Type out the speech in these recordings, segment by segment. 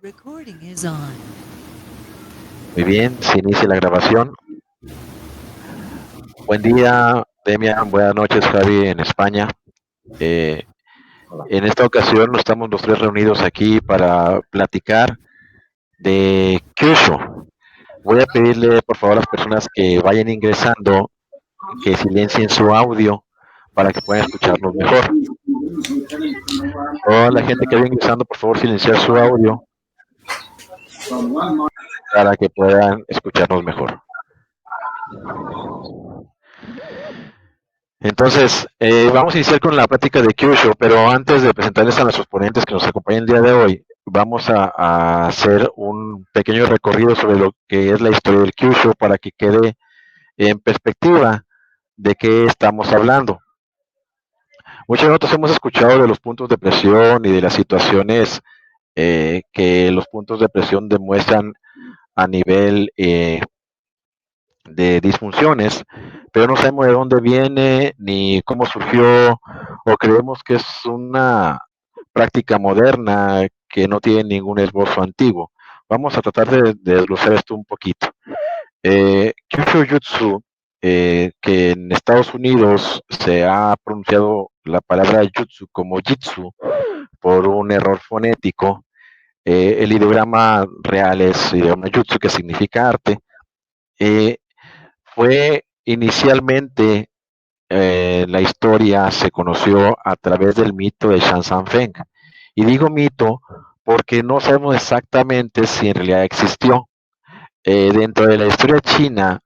Recording is on. Muy bien, se inicia la grabación. Buen día, Demian. Buenas noches, Javi, en España. Eh, en esta ocasión estamos los tres reunidos aquí para platicar de Kyushu. Voy a pedirle, por favor, a las personas que vayan ingresando que silencien su audio para que puedan escucharnos mejor. Toda la gente que vaya ingresando, por favor, silenciar su audio para que puedan escucharnos mejor. Entonces, vamos a iniciar con la práctica de Kyushu, pero antes de presentarles a nuestros ponentes que nos acompañan el día de hoy, vamos a hacer un pequeño recorrido sobre lo que es la historia del Kyushu para que quede en perspectiva de qué estamos hablando. Muchos de nosotros hemos escuchado de los puntos de presión y de las situaciones que los puntos de presión demuestran a nivel de disfunciones, pero no sabemos de dónde viene ni cómo surgió, o creemos que es una práctica moderna que no tiene ningún esbozo antiguo. Vamos a tratar de desglosar esto un poquito. Kyushu Jutsu, que en Estados Unidos se ha pronunciado la palabra jutsu como jitsu por un error fonético. El ideograma real es idioma jutsu, que significa arte. Eh, Fue inicialmente la historia se conoció a través del mito de Shan San Feng. Y digo mito porque no sabemos exactamente si en realidad existió. Dentro de la historia china,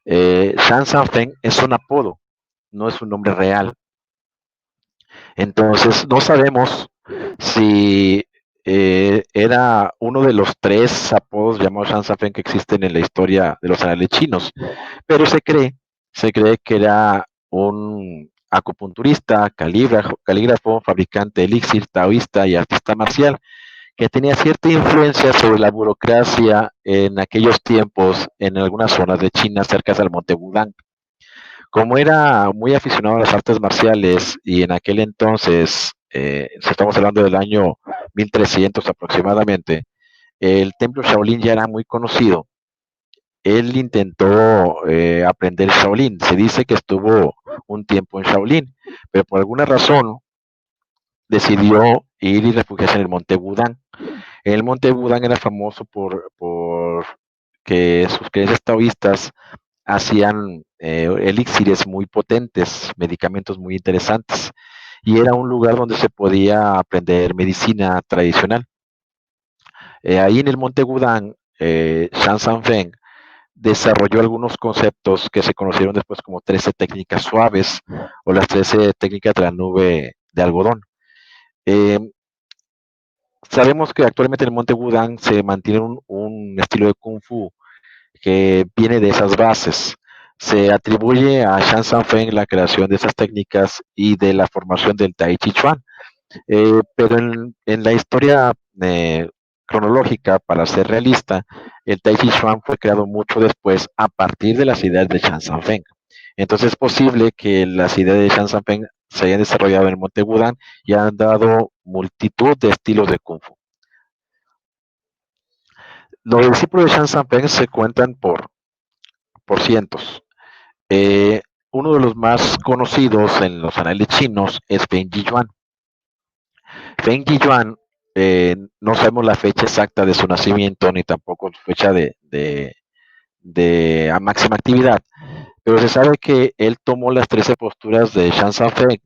Shan San Feng es un apodo, no es un nombre real. Entonces, no sabemos si era uno de los tres apodos llamados Shan San Feng que existen en la historia de los anales chinos, pero se cree que era un acupunturista, calígrafo, fabricante de elixir, taoísta y artista marcial, que tenía cierta influencia sobre la burocracia en aquellos tiempos en algunas zonas de China cerca del monte Wudang. Como era muy aficionado a las artes marciales y en aquel entonces, estamos hablando del año 1300 aproximadamente, el templo Shaolin ya era muy conocido. Él intentó aprender Shaolin. Se dice que estuvo un tiempo en Shaolin, pero por alguna razón decidió ir y refugiarse en el monte Wudang. El monte Wudang era famoso por que sus creencias taoístas hacían elixires muy potentes, medicamentos muy interesantes, y era un lugar donde se podía aprender medicina tradicional. Ahí en el monte Wudang, Shan Sanfeng desarrolló algunos conceptos que se conocieron después como 13 técnicas suaves o las 13 técnicas de la nube de algodón. Eh, Sabemos que actualmente en el monte Wudang se mantiene un estilo de Kung Fu que viene de esas bases. Se atribuye a Shan Sanfeng la creación de esas técnicas y de la formación del Tai Chi Chuan. Pero en la historia cronológica, para ser realista, el Tai Chi Chuan fue creado mucho después a partir de las ideas de Shan Sanfeng. Entonces es posible que las ideas de Shan Sanfeng se hayan desarrollado en el Monte Wudang y han dado multitud de estilos de Kung Fu. Los discípulos de Shan Sanfeng se cuentan por cientos. Eh, Uno de los más conocidos en los anales chinos es Feng Yiyuan. Feng Yiyuan, no sabemos la fecha exacta de su nacimiento ni tampoco su fecha de máxima actividad, pero se sabe que él tomó las 13 posturas de Shan Sanfeng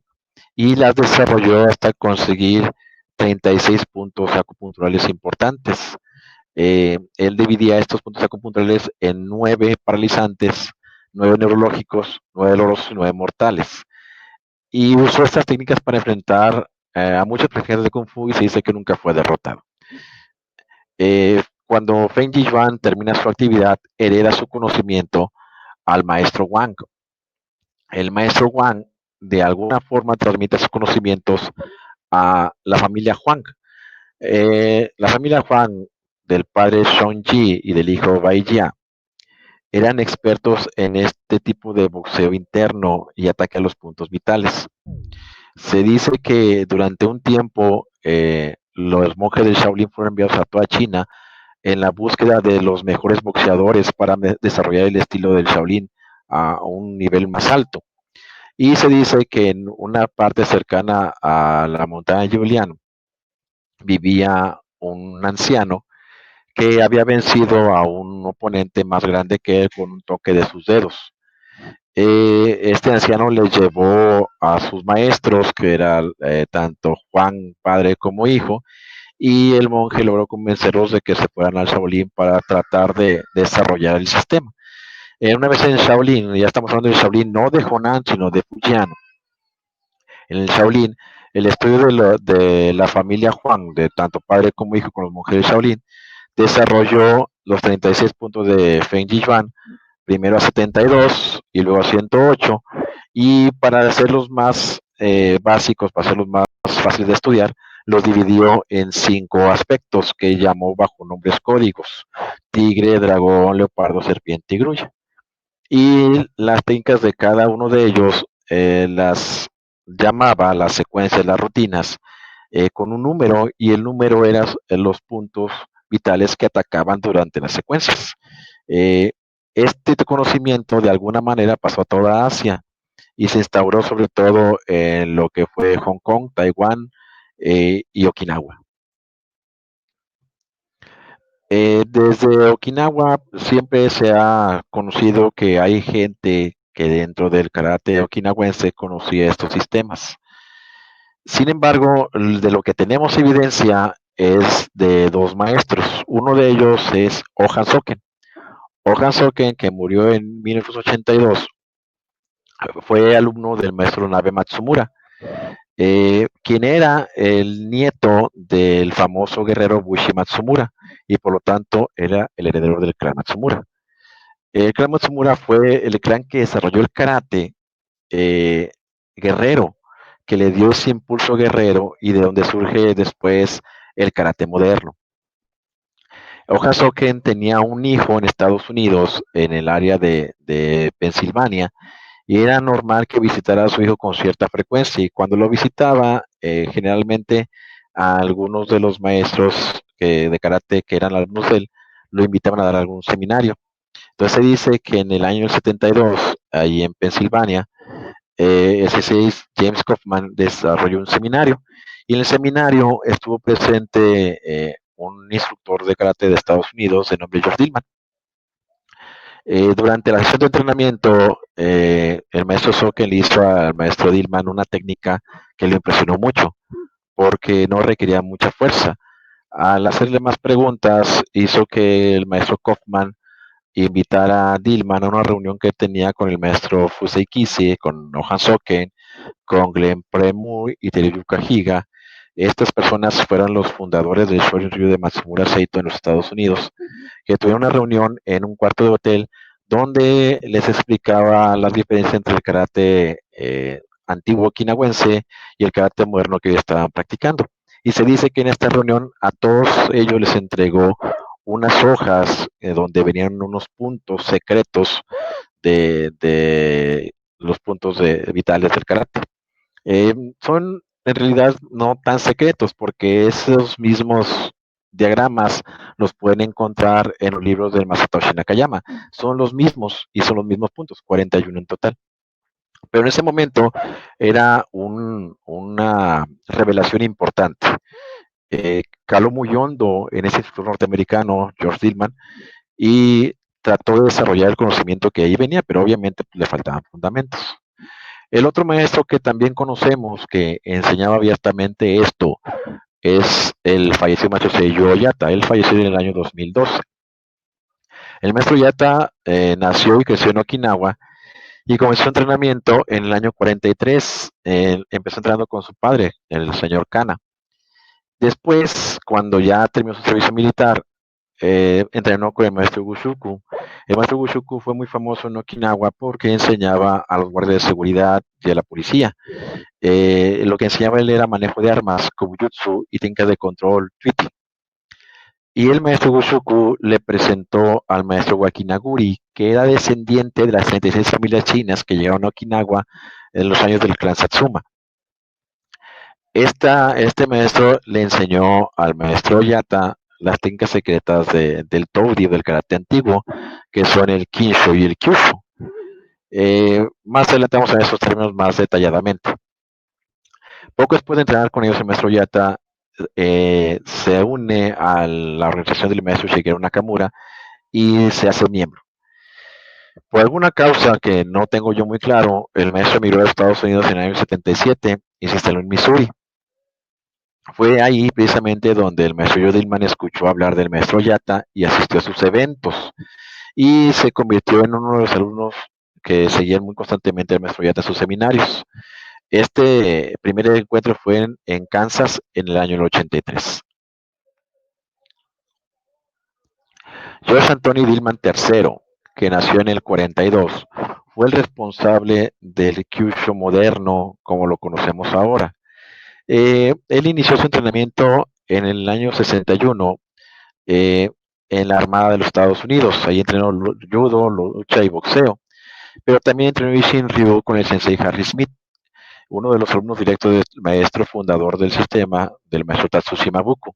y las desarrolló hasta conseguir 36 puntos acupunturales importantes. Él dividía estos puntos acupunturales en 9 paralizantes, 9 neurológicos, 9 dolorosos y 9 mortales. Y usó estas técnicas para enfrentar a muchos practicantes de Kung Fu y se dice que nunca fue derrotado. Cuando Feng Yiyuan termina su actividad, hereda su conocimiento al maestro Wang. El maestro Wang de alguna forma transmite sus conocimientos a la familia Huang. La familia Huang del padre Shang-Chi y del hijo Bai Jia eran expertos en este tipo de boxeo interno y ataque a los puntos vitales. Se dice que durante un tiempo los monjes del Shaolin fueron enviados a toda China en la búsqueda de los mejores boxeadores para desarrollar el estilo del Shaolin a un nivel más alto. Y se dice que en una parte cercana a la montaña de Julián vivía un anciano que había vencido a un oponente más grande que él con un toque de sus dedos. Este anciano les llevó a sus maestros, que era tanto Juan, padre como hijo, y el monje logró convencerlos de que se fueran al Shaolin para tratar de desarrollar el sistema. Una vez en Shaolin, ya estamos hablando de Shaolin, no de Honan, sino de Fujian. En el Shaolin, el estudio de la familia Juan, de tanto padre como hijo con los monjes de Shaolin, desarrolló los 36 puntos de Feng Jiyuan, primero a 72 y luego a 108, y para hacerlos más básicos, para hacerlos más fáciles de estudiar, los dividió en 5 aspectos que llamó bajo nombres códigos: tigre, dragón, leopardo, serpiente y grulla. Y las técnicas de cada uno de ellos las llamaba, las secuencias, las rutinas, con un número, y el número era los puntos vitales que atacaban durante las secuencias. Eh, este conocimiento de alguna manera pasó a toda Asia y se instauró sobre todo en lo que fue Hong Kong, Taiwán y Okinawa. Desde Okinawa siempre se ha conocido que hay gente que dentro del karate okinawense conocía estos sistemas. Sin embargo, de lo que tenemos evidencia es de 2 maestros. Uno de ellos es Ohan Soken. Ohan Soken, que murió en 1982, fue alumno del maestro Nabe Matsumura, quien era el nieto del famoso guerrero Bushi Matsumura, y por lo tanto era el heredero del clan Matsumura. El clan Matsumura fue el clan que desarrolló el karate eh, guerrero, que le dio ese impulso guerrero y de donde surge después el karate moderno. Oha Soken tenía un hijo en Estados Unidos, en el área de Pensilvania, y era normal que visitara a su hijo con cierta frecuencia, y cuando lo visitaba, generalmente a algunos de los maestros de karate que eran alumnos de él, lo invitaban a dar algún seminario. Entonces se dice que en el año 72, ahí en Pensilvania, ese 6, James Kaufman desarrolló un seminario, y en el seminario estuvo presente un instructor de karate de Estados Unidos de nombre George Dillman. Durante la sesión de entrenamiento, el maestro Soken le hizo al maestro Dillman una técnica que le impresionó mucho, porque no requería mucha fuerza. Al hacerle más preguntas, hizo que el maestro Kaufman invitara a Dillman a una reunión que tenía con el maestro Fusei Kisi, con Ohan Soken, con Glenn Premur y Teruyuka Higa. Estas personas fueron los fundadores del Shorin Ryu de Matsumura Seito en los Estados Unidos, que tuvieron una reunión en un cuarto de hotel donde les explicaba las diferencias entre el karate antiguo okinawense y el karate moderno que estaban practicando. Y se dice que en esta reunión a todos ellos les entregó unas hojas donde venían unos puntos secretos de los puntos vitales del karate. Son en realidad no tan secretos, porque esos mismos diagramas los pueden encontrar en los libros del Masatoshi Nakayama. Son los mismos y son los mismos puntos, 41 en total. Pero en ese momento era una revelación importante. Caló muy hondo en ese instituto norteamericano, George Dillman, y trató de desarrollar el conocimiento que ahí venía, pero obviamente pues, le faltaban fundamentos. El otro maestro que también conocemos que enseñaba abiertamente esto es el fallecido maestro Seiyo Oyata. Él falleció en el año 2012. El maestro Oyata nació y creció en Okinawa y comenzó su entrenamiento en el año 43. Empezó entrenando con su padre, el señor Kana. Después, cuando ya terminó su servicio militar, entrenó con el maestro Gushuku. El maestro Gushuku fue muy famoso en Okinawa porque enseñaba a los guardias de seguridad y a la policía. Lo que enseñaba él era manejo de armas, Kubujutsu y técnicas de control, Twitty. Y el maestro Gushuku le presentó al maestro Wakinaguri, que era descendiente de las 36 familias chinas que llegaron a Okinawa en los años del clan Satsuma. Este maestro le enseñó al maestro Yata las técnicas secretas del Toudi, del karate antiguo, que son el Kinsho y el Kyushu. Más adelante vamos a ver esos términos más detalladamente. Poco después de entrenar con ellos, el maestro Yata se une a la organización del maestro Shigeru Nakamura y se hace miembro. Por alguna causa que no tengo yo muy claro, el maestro emigró a Estados Unidos en el año 77 y se instaló en Missouri. Fue ahí precisamente donde el maestro Yodilman escuchó hablar del maestro Yata y asistió a sus eventos y se convirtió en uno de los alumnos que seguían muy constantemente al maestro Yata en sus seminarios. Este primer encuentro fue en Kansas en el año 83. George Anthony Dillman III, que nació en el 42, fue el responsable del Kyushu moderno como lo conocemos ahora. Él inició su entrenamiento en el año 61 eh, en la Armada de los Estados Unidos. Ahí entrenó judo, lucha y boxeo. Pero también entrenó Ishin Ryu con el sensei Harry Smith, uno de los alumnos directos del maestro fundador del sistema, del maestro Tatsushi Mabuku.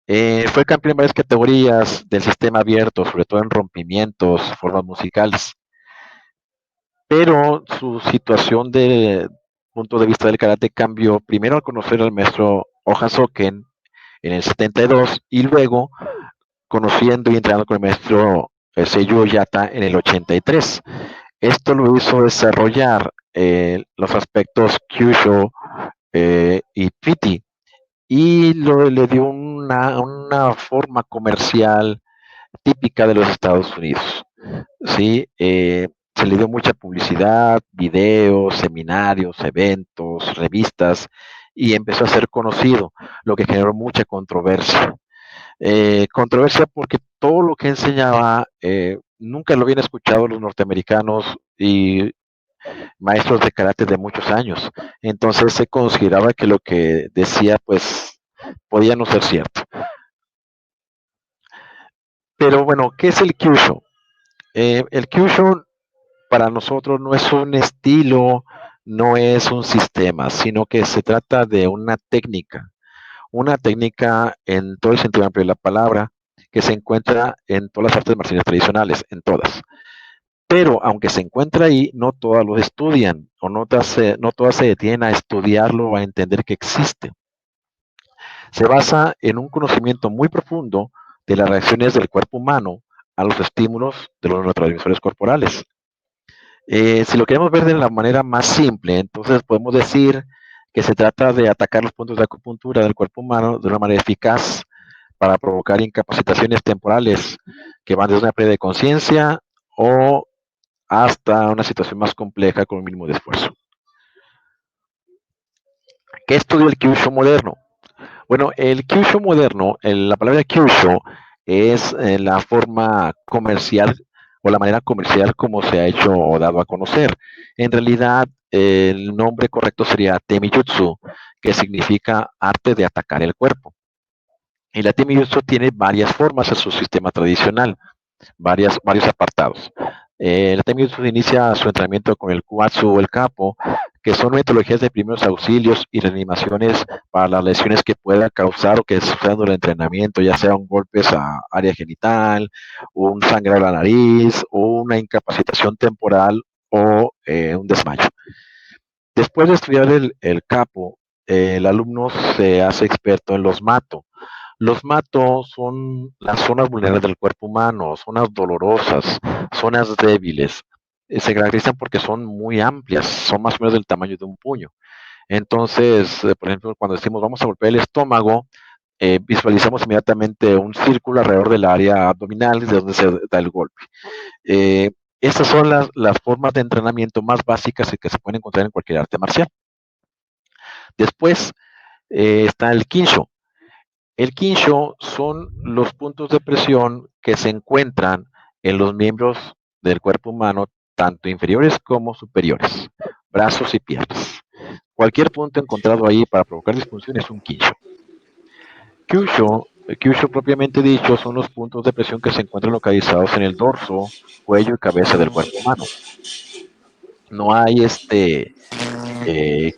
Fue campeón en varias categorías del sistema abierto, sobre todo en rompimientos, formas musicales. Pero su situación de punto de vista del karate cambió primero al conocer al maestro Oha Soken en el 72 y luego conociendo y entrenando con el maestro Seiyu Yata en el 83. Esto lo hizo desarrollar los aspectos Kyushu y Piti y le dio una forma comercial típica de los Estados Unidos. ¿Sí? Se le dio mucha publicidad, videos, seminarios, eventos, revistas y empezó a ser conocido, lo que generó mucha controversia. Controversia porque todo lo que enseñaba nunca lo habían escuchado los norteamericanos y maestros de karate de muchos años. Entonces se consideraba que lo que decía pues podía no ser cierto. Pero bueno, ¿qué es el Kyushu? El Kyushu para nosotros no es un estilo, no es un sistema, sino que se trata de una técnica en todo el sentido amplio de la palabra, que se encuentra en todas las artes marciales tradicionales, en todas. Pero aunque se encuentra ahí, no todas lo estudian o no todas se detienen a estudiarlo o a entender que existe. Se basa en un conocimiento muy profundo de las reacciones del cuerpo humano a los estímulos de los neurotransmisores corporales. Si lo queremos ver de la manera más simple, entonces podemos decir que se trata de atacar los puntos de acupuntura del cuerpo humano de una manera eficaz para provocar incapacitaciones temporales que van desde una pérdida de conciencia o hasta una situación más compleja con un mínimo de esfuerzo. ¿Qué estudia el Kyushu moderno? Bueno, el Kyushu moderno, la palabra Kyushu es la forma comercial o la manera comercial como se ha hecho o dado a conocer. En realidad, el nombre correcto sería Temijutsu, que significa arte de atacar el cuerpo. Y la Temijutsu tiene varias formas en su sistema tradicional, varios apartados. El Temijutsu inicia su entrenamiento con el Kuatsu o el Capo, que son metodologías de primeros auxilios y reanimaciones para las lesiones que pueda causar o que sucedan durante el entrenamiento, ya sea un golpe a área genital, un sangrado a la nariz, o una incapacitación temporal o un desmayo. Después de estudiar el Capo, el alumno se hace experto en los Mato. Los matos son las zonas vulnerables del cuerpo humano, zonas dolorosas, zonas débiles. Se caracterizan porque son muy amplias, son más o menos del tamaño de un puño. Entonces, por ejemplo, cuando decimos vamos a golpear el estómago, visualizamos inmediatamente un círculo alrededor del área abdominal de donde se da el golpe. Eh, Estas son las formas de entrenamiento más básicas que se pueden encontrar en cualquier arte marcial. Después está el Kinsho. El Kinsho son los puntos de presión que se encuentran en los miembros del cuerpo humano, tanto inferiores como superiores, brazos y piernas. Cualquier punto encontrado ahí para provocar disfunción es un Kinsho. Kyushu propiamente dicho son los puntos de presión que se encuentran localizados en el dorso, cuello y cabeza del cuerpo humano. No hay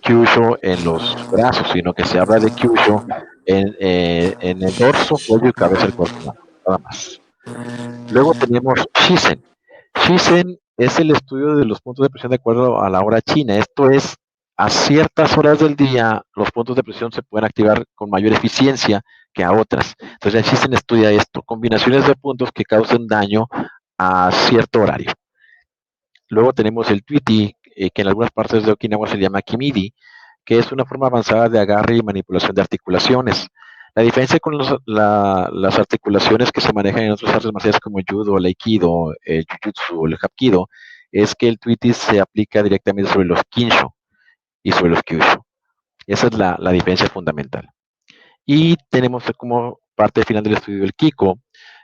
Kyushu en los brazos, sino que se habla de Kyushu en el dorso, cuello y cabeza del cuerpo humano, nada más. Luego tenemos Shizen. Shizen es el estudio de los puntos de presión de acuerdo a la hora china. Esto es, a ciertas horas del día, los puntos de presión se pueden activar con mayor eficiencia que a otras. Entonces, el Shizen estudia esto, combinaciones de puntos que causen daño a cierto horario. Luego tenemos el Twitty, que en algunas partes de Okinawa se llama Kimidi, que es una forma avanzada de agarre y manipulación de articulaciones. La diferencia con las articulaciones que se manejan en otras artes marciales como el judo, el aikido, el jujutsu, el hapkido, es que el Twitty se aplica directamente sobre los kinsho y sobre los kyushu. Esa es la diferencia fundamental. Y tenemos como parte final del estudio el Kiko,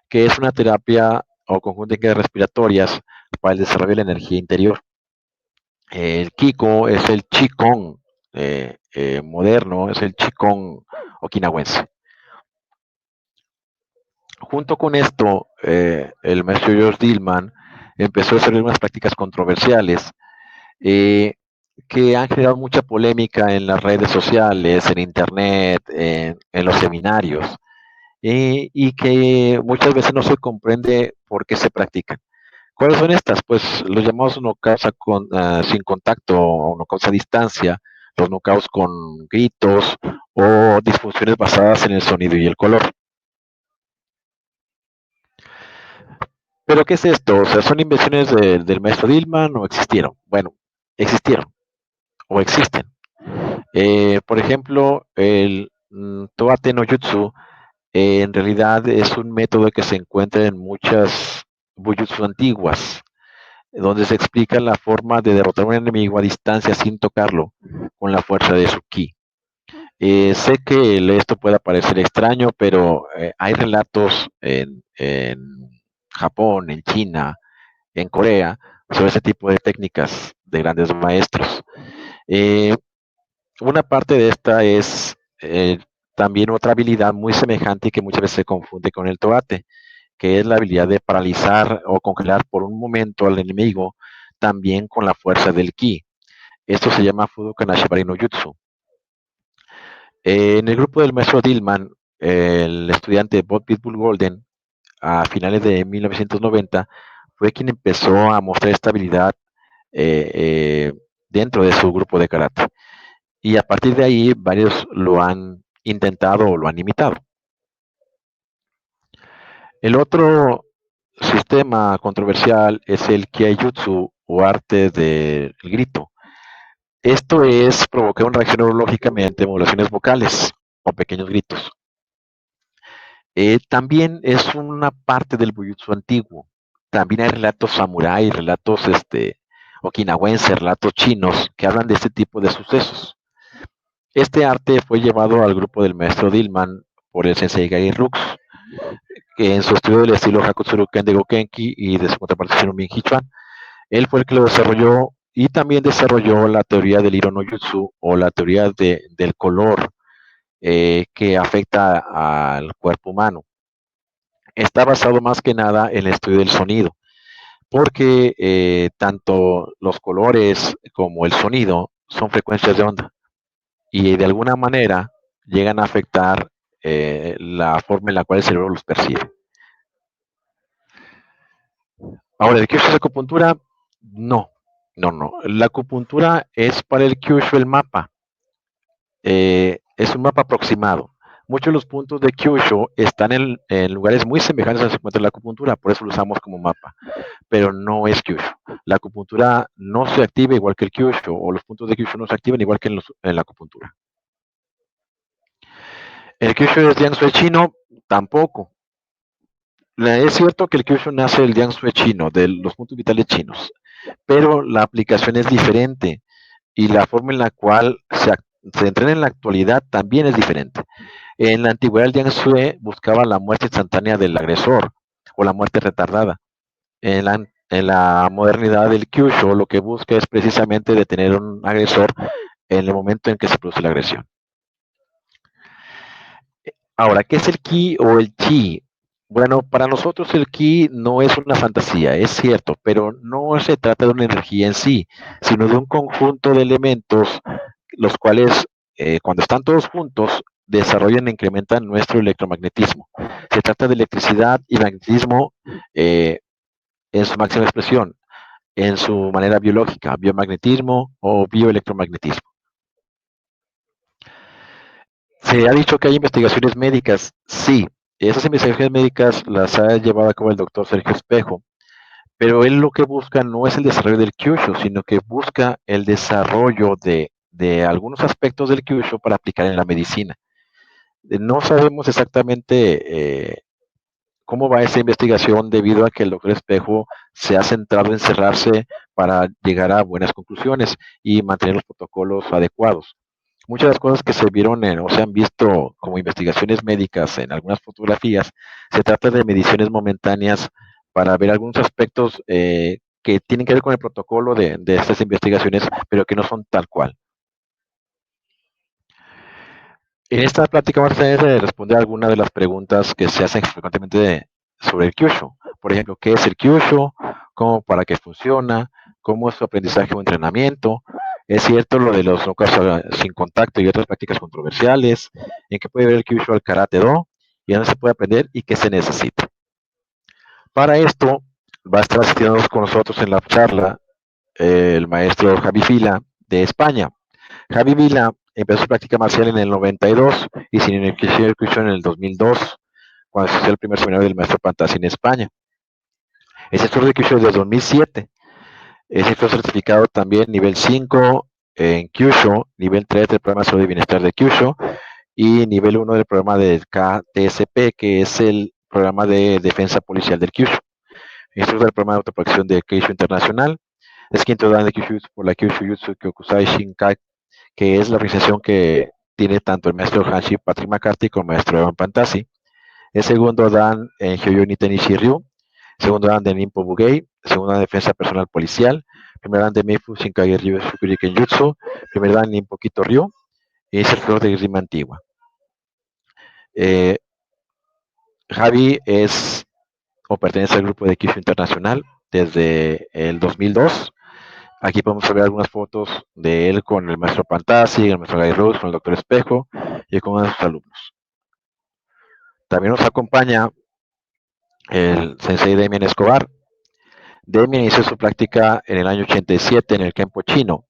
que es una terapia o conjunto de técnicas respiratorias para el desarrollo de la energía interior. El Kiko es el Qigong moderno, es el Qigong okinawense. Junto con esto, el maestro George Dillman empezó a hacer unas prácticas controversiales eh, que han generado mucha polémica en las redes sociales, en internet, en los seminarios, y que muchas veces no se comprende por qué se practican. ¿Cuáles son estas? Pues los llamados knockouts sin contacto o knockouts a distancia, los knockouts con gritos o disfunciones basadas en el sonido y el color. ¿Pero qué es esto? O sea, ¿son invenciones del maestro Dillman o existieron? Bueno, existieron o existen. Por ejemplo, el Toate no Jutsu en realidad es un método que se encuentra en muchas bujutsu antiguas, donde se explica la forma de derrotar a un enemigo a distancia sin tocarlo, con la fuerza de su ki. Sé que esto pueda parecer extraño, pero hay relatos en Japón, en China, en Corea, sobre ese tipo de técnicas de grandes maestros. Eh, una parte de esta es también otra habilidad muy semejante y que muchas veces se confunde con el toate, que es la habilidad de paralizar o congelar por un momento al enemigo, también con la fuerza del ki. Esto se llama Fudokan Ashibari no Jutsu. En el grupo del maestro Dillman, el estudiante Bob Pitbull Golden, a finales de 1990, fue quien empezó a mostrar esta habilidad eh, eh, dentro de su grupo de karate. Y a partir de ahí, varios lo han intentado o lo han imitado. El otro sistema controversial es el Kiaijutsu o arte del grito. Esto es provocar una reacción neurológica mediante modulaciones vocales o pequeños gritos. También es una parte del Bujutsu antiguo. También hay relatos samurái, relatos okinawenses, relatos chinos que hablan de este tipo de sucesos. Este arte fue llevado al grupo del maestro Dillman por el sensei Gai Rux, que en su estudio del estilo Hakutsuru Ken de Gokenki y de su contraparte Shinomin Hichuan, él fue el que lo desarrolló y también desarrolló la teoría del Hiro no Jutsu o la teoría del color que afecta al cuerpo humano. Está basado más que nada en el estudio del sonido, porque tanto los colores como el sonido son frecuencias de onda y de alguna manera llegan a afectar la forma en la cual el cerebro los percibe. Ahora, ¿el Kyushu es acupuntura? No, no. La acupuntura es para el Kyushu el mapa. Es un mapa aproximado. Muchos de los puntos de Kyushu están en lugares muy semejantes a donde se encuentra la acupuntura, por eso lo usamos como mapa, pero no es Kyushu. La acupuntura no se activa igual que el Kyushu, o los puntos de Kyushu no se activan igual que en la acupuntura. ¿El Kyushu es Jiangsu chino? Tampoco. Es cierto que el Kyushu nace del Jiangsu chino, de los puntos vitales chinos, pero la aplicación es diferente y la forma en la cual se entrena en la actualidad también es diferente. En la antigüedad, el Jiangsu buscaba la muerte instantánea del agresor o la muerte retardada. En la modernidad, el Kyushu lo que busca es precisamente detener a un agresor en el momento en que se produce la agresión. Ahora, ¿qué es el ki o el chi? Bueno, para nosotros el ki no es una fantasía, es cierto, pero no se trata de una energía en sí, sino de un conjunto de elementos los cuales, cuando están todos juntos, desarrollan e incrementan nuestro electromagnetismo. Se trata de electricidad y magnetismo en su máxima expresión, en su manera biológica, biomagnetismo o bioelectromagnetismo. Se ha dicho que hay investigaciones médicas, sí, esas investigaciones médicas las ha llevado a cabo el doctor Sergio Espejo, pero él lo que busca no es el desarrollo del Kyushu, sino que busca el desarrollo de algunos aspectos del Kyushu para aplicar en la medicina. No sabemos exactamente cómo va esa investigación debido a que el doctor Espejo se ha centrado en cerrarse para llegar a buenas conclusiones y mantener los protocolos adecuados. Muchas de las cosas que se vieron o se han visto como investigaciones médicas en algunas fotografías, se trata de mediciones momentáneas para ver algunos aspectos que tienen que ver con el protocolo de estas investigaciones, pero que no son tal cual. En esta plática vamos a tener de responder algunas de las preguntas que se hacen frecuentemente sobre el Kyushu. Por ejemplo, ¿qué es el Kyushu? ¿Cómo, para qué funciona? ¿Cómo es su aprendizaje o entrenamiento? ¿Es cierto lo de los nocaos sin contacto y otras prácticas controversiales? ¿En qué puede ver el Kyushu al Karate Do? ¿Y dónde se puede aprender y qué se necesita? Para esto va a estar asistiendo con nosotros en la charla el maestro Javi Fila de España. Javi Vila empezó su práctica marcial en el 92 y se inició en el 2002, cuando se hizo el primer seminario del maestro Pantasi en España. Es instructor de Kyushu desde 2007. Es instructor certificado también nivel 5 en Kyushu, nivel 3 del programa de salud y bienestar de Kyushu y nivel 1 del programa del KTSP, que es el programa de defensa policial del Kyushu. Instructor del programa de autoprotección de Kyushu Internacional. Es quinto dan de Kyushu por la Kyushu Jutsu Kyokusai Shinkai, que es la organización que tiene tanto el maestro Hanshi Patrick McCarthy como el maestro Evan Pantasi. El segundo dan en Hyoyo Nitenishi Ryu, segundo dan de Nimpo Bugei, segundo dan de Defensa Personal Policial, primer dan de Meifu Shinkage Ryu Shukuriken Jutsu, primer dan Nimpo Kito Ryu y es el flor de Grima Antigua. Javi es o pertenece al grupo de Kyushu Internacional desde el 2002. Aquí podemos ver algunas fotos de él con el maestro Pantasi, el maestro Guy Rose, con el doctor Espejo y con uno de sus alumnos. También nos acompaña el sensei Demian Escobar. Demian inició su práctica en el año 87 en el Kempo chino.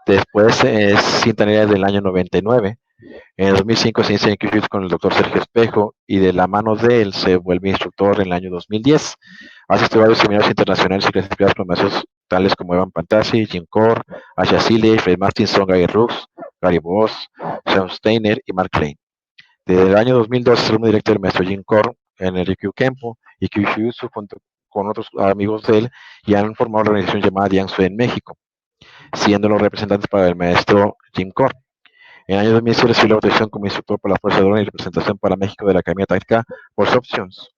Después es cintanera del año 99. En el 2005 se inicia en Kyushu con el doctor Sergio Espejo y de la mano de él se vuelve instructor en el año 2010. Ha asistido a varios seminarios internacionales y clasificados por maestros tales como Evan Pantasi, Jim Core, Asha Sile, Fred Martinson, Guy Rooks, Gary Boss, Sean Steiner y Mark Klein. Desde el año 2012 es alumno directo del maestro Jim Core en el Rikyu Kempo y Kyushu junto con otros amigos de él y han formado la organización llamada Jiangsu en México, siendo los representantes para el maestro Jim Core. En el año 2006 recibió la votación como instructor por la Fuerza de Orden y representación para México de la Academia Táctica por Options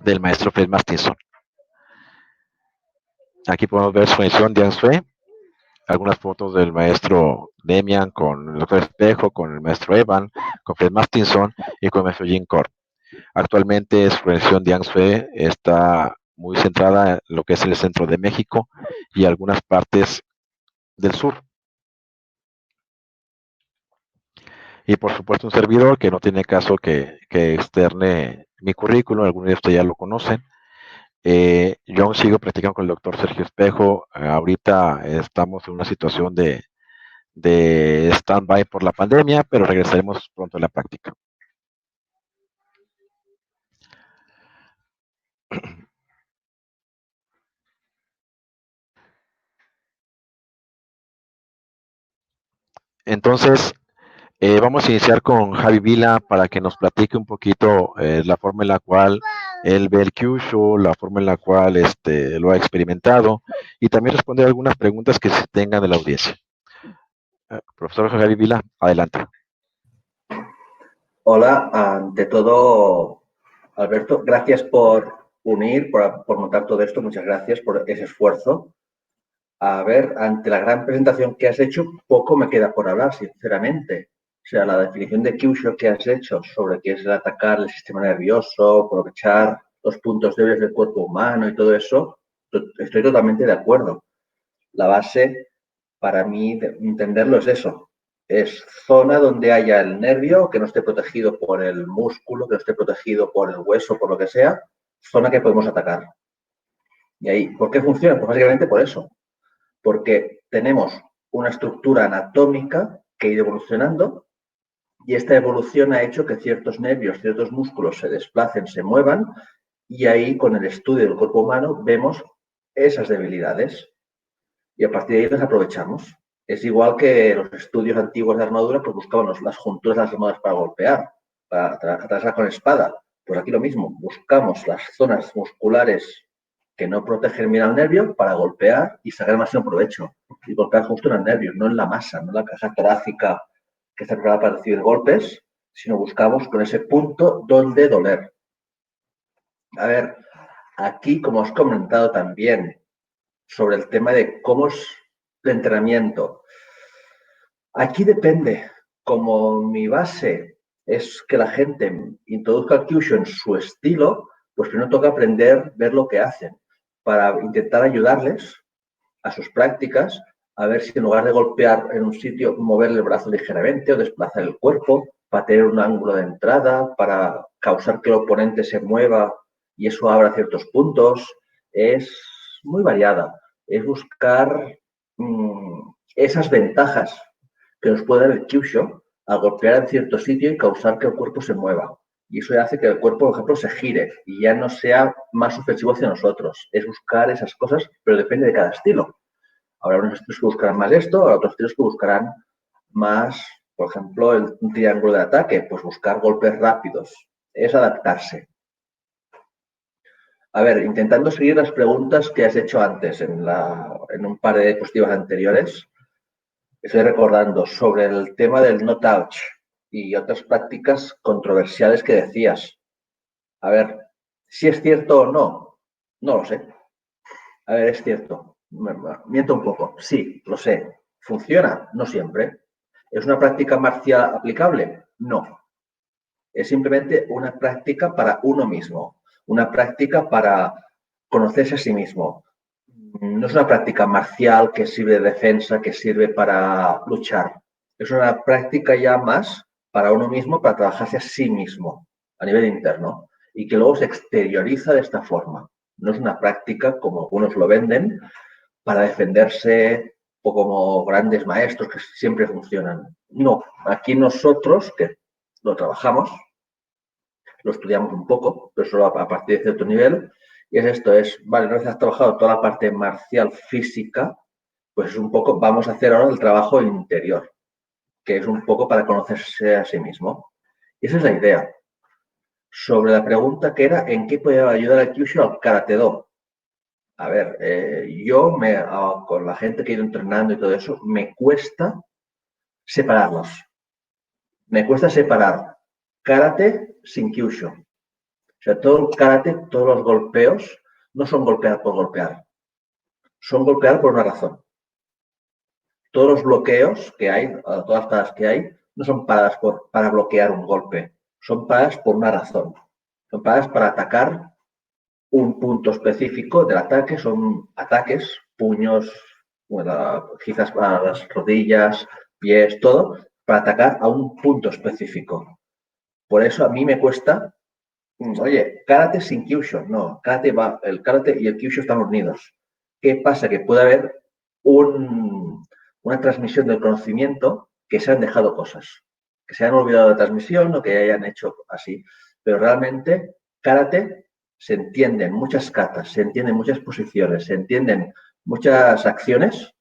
del maestro Fred Martinson. Aquí podemos ver su edición de Ansue, algunas fotos del maestro Demian con el doctor Espejo, con el maestro Evan, con Fred Martinson y con el maestro Jim Core. Actualmente su proyección de Ansue está muy centrada en lo que es el centro de México y algunas partes del sur. Y por supuesto un servidor que no tiene caso que externe mi currículum, algunos de ustedes ya lo conocen. Yo aún sigo practicando con el doctor Sergio Espejo. Ahorita estamos en una situación de stand-by por la pandemia, pero regresaremos pronto a la práctica. Entonces, vamos a iniciar con Javi Vila para que nos platique un poquito la forma en la cual él ve el Kyushu, la forma en la cual lo ha experimentado y también responder algunas preguntas que se tengan de la audiencia. Profesor Javi Vila, adelante. Hola, ante todo, Alberto, gracias por unir, por montar todo esto, muchas gracias por ese esfuerzo. A ver, ante la gran presentación que has hecho, poco me queda por hablar, sinceramente. sea, la definición de Kyushu que has hecho sobre qué es el atacar el sistema nervioso, aprovechar los puntos débiles del cuerpo humano y todo eso, estoy totalmente de acuerdo. La base, para mí, de entenderlo es eso. Es zona donde haya el nervio, que no esté protegido por el músculo, que no esté protegido por el hueso, por lo que sea, zona que podemos atacar. Y ahí, ¿por qué funciona? Pues básicamente por eso. Porque tenemos una estructura anatómica que ha ido evolucionando y esta evolución ha hecho que ciertos nervios, ciertos músculos se desplacen, se muevan y ahí con el estudio del cuerpo humano vemos esas debilidades y a partir de ahí las aprovechamos. Es igual que los estudios antiguos de armadura, pues buscaban las junturas de las armaduras para golpear, para atravesar con espada. Pues aquí lo mismo, buscamos las zonas musculares que no protegen bien al nervio para golpear y sacar el máximo provecho. Y golpear justo en el nervio, no en la masa, no en la caja torácica que está preparada para recibir golpes, sino buscamos con ese punto donde doler. A ver, aquí, como os he comentado también, sobre el tema de cómo es el entrenamiento. Aquí depende, como mi base es que la gente introduzca el Kyushu en su estilo, pues primero toca aprender, ver lo que hacen, para intentar ayudarles a sus prácticas, a ver si en lugar de golpear en un sitio, mover el brazo ligeramente o desplazar el cuerpo, para tener un ángulo de entrada, para causar que el oponente se mueva y eso abra ciertos puntos. Es muy variada. Es buscar esas ventajas que nos puede dar el Kyushu al golpear en cierto sitio y causar que el cuerpo se mueva. Y eso hace que el cuerpo, por ejemplo, se gire y ya no sea más ofensivo hacia nosotros. Es buscar esas cosas, pero depende de cada estilo. Habrá unos estilos que buscarán más esto, habrá otros estilos que buscarán más, por ejemplo, un triángulo de ataque, pues buscar golpes rápidos. Es adaptarse. A ver, intentando seguir las preguntas que has hecho antes en un par de diapositivas anteriores, estoy recordando sobre el tema del no touch y otras prácticas controversiales que decías. A ver, si es cierto o no, no lo sé. A ver, es cierto. Miento un poco. Sí, lo sé. ¿Funciona? No siempre. ¿Es una práctica marcial aplicable? No. Es simplemente una práctica para uno mismo. Una práctica para conocerse a sí mismo. No es una práctica marcial que sirve de defensa, que sirve para luchar. Es una práctica ya más para uno mismo, para trabajarse a sí mismo a nivel interno y que luego se exterioriza de esta forma. No es una práctica como algunos lo venden para defenderse o como grandes maestros que siempre funcionan. No, aquí nosotros que lo trabajamos, lo estudiamos un poco, pero solo a partir de cierto nivel, y es esto, vale, una vez has trabajado toda la parte marcial física, pues es un poco, vamos a hacer ahora el trabajo interior, que es un poco para conocerse a sí mismo. Y esa es la idea. Sobre la pregunta que era, ¿en qué puede ayudar el Kyushu al Karate Do? A ver, yo con la gente que he ido entrenando y todo eso, me cuesta separarlos. Me cuesta separar karate sin Kyushu. O sea, todo el karate, todos los golpeos, no son golpear por golpear. Son golpear por una razón. Todos los bloqueos que hay, todas las paradas que hay, no son paradas para bloquear un golpe. Son paradas por una razón. Son paradas para atacar un punto específico del ataque. Son ataques, puños, bueno, quizás para las rodillas, pies, todo, para atacar a un punto específico. Por eso a mí me cuesta. Oye, karate sin Kyushu, no, el karate y el Kyushu están unidos. ¿Qué pasa? Que puede haber una transmisión del conocimiento que se han dejado cosas, que se han olvidado de transmisión o que hayan hecho así. Pero realmente, karate se entienden muchas katas, se entienden muchas posiciones, se entienden muchas acciones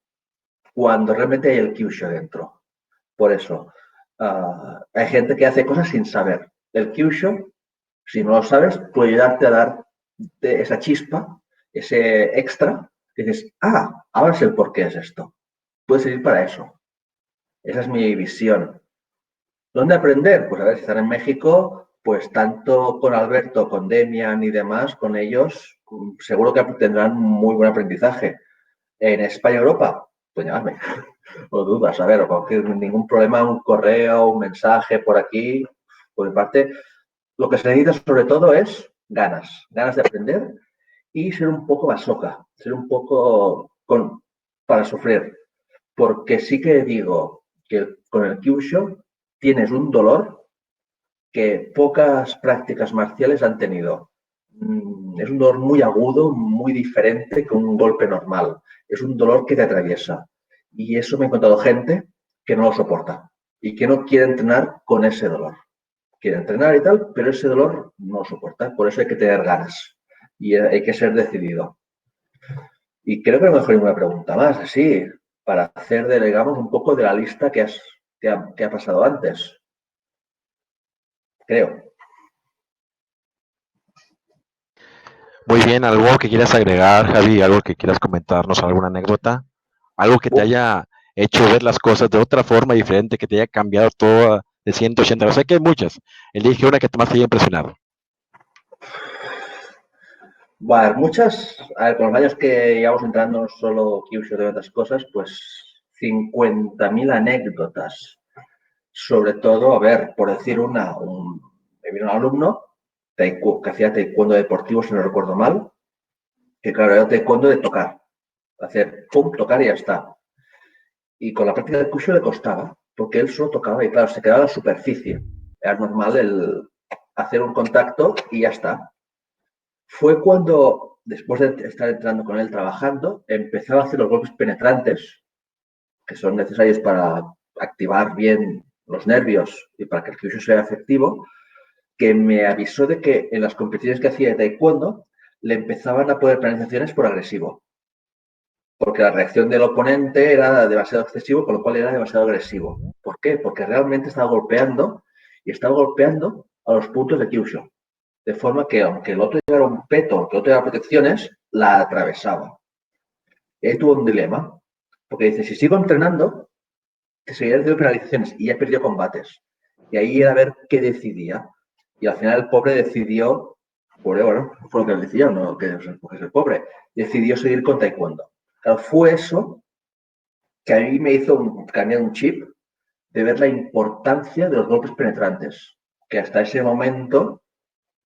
cuando realmente hay el Kyushu dentro. Por eso, hay gente que hace cosas sin saber. El Kyushu, si no lo sabes, puede ayudarte a dar esa chispa, ese extra, que dices, ahora sé el por qué es esto. Puede servir para eso. Esa es mi visión. ¿Dónde aprender? Pues a ver, si están en México, pues tanto con Alberto, con Demian y demás, con ellos, seguro que tendrán muy buen aprendizaje. En España, Europa, pues llamarme. O dudas, a ver, o cualquier, ningún problema, un correo, un mensaje por aquí. Por mi parte, lo que se necesita sobre todo es ganas de aprender y ser un poco masoca, ser un poco para sufrir. Porque sí que digo que con el Kyushu tienes un dolor que pocas prácticas marciales han tenido. Es un dolor muy agudo, muy diferente que un golpe normal. Es un dolor que te atraviesa. Y eso me he encontrado gente que no lo soporta y que no quiere entrenar con ese dolor. Quiere entrenar y tal, pero ese dolor no lo soporta. Por eso hay que tener ganas y hay que ser decidido. Y creo que no me dejó ninguna pregunta más, así, para hacer, digamos, un poco de la lista que ha pasado antes. Creo. Muy bien, ¿algo que quieras agregar, Javi? ¿Algo que quieras comentarnos? ¿Alguna anécdota? ¿Algo que te Uf, haya hecho ver las cosas de otra forma diferente, que te haya cambiado todo de 180 grados? Sé que hay muchas. Elige una que más te haya impresionado. bueno, muchas, a ver, con los años que llevamos entrando solo Kyushu de otras cosas, pues 50.000 anécdotas. Sobre todo, a ver, por decir me vino un alumno que hacía taekwondo deportivo, si no recuerdo mal, que claro, era taekwondo de tocar, hacer pum, tocar y ya está. Y con la práctica del Kyushu le costaba, porque él solo tocaba y claro, se quedaba en la superficie. Era normal el hacer un contacto y ya está. Fue cuando, después de estar entrando con él trabajando, empezaba a hacer los golpes penetrantes, que son necesarios para activar bien los nervios y para que el kyushu sea efectivo, que me avisó de que en las competiciones que hacía de taekwondo le empezaban a poner penalizaciones por agresivo, porque la reacción del oponente era demasiado excesivo, con lo cual era demasiado agresivo. ¿Por qué? Porque realmente estaba golpeando a los puntos de kyushu, de forma que aunque el otro llevara un peto, aunque el otro llevara protecciones, la atravesaba. Y ahí tuvo un dilema, porque dice, si sigo entrenando, te seguiré haciendo penalizaciones y ya perdió combates. Y ahí era ver qué decidía. Y al final el pobre decidió, pobre, bueno, fue lo que él decidió, no que es el pobre, decidió seguir con taekwondo. Claro, fue eso que a mí me hizo cambiar un chip de ver la importancia de los golpes penetrantes, que hasta ese momento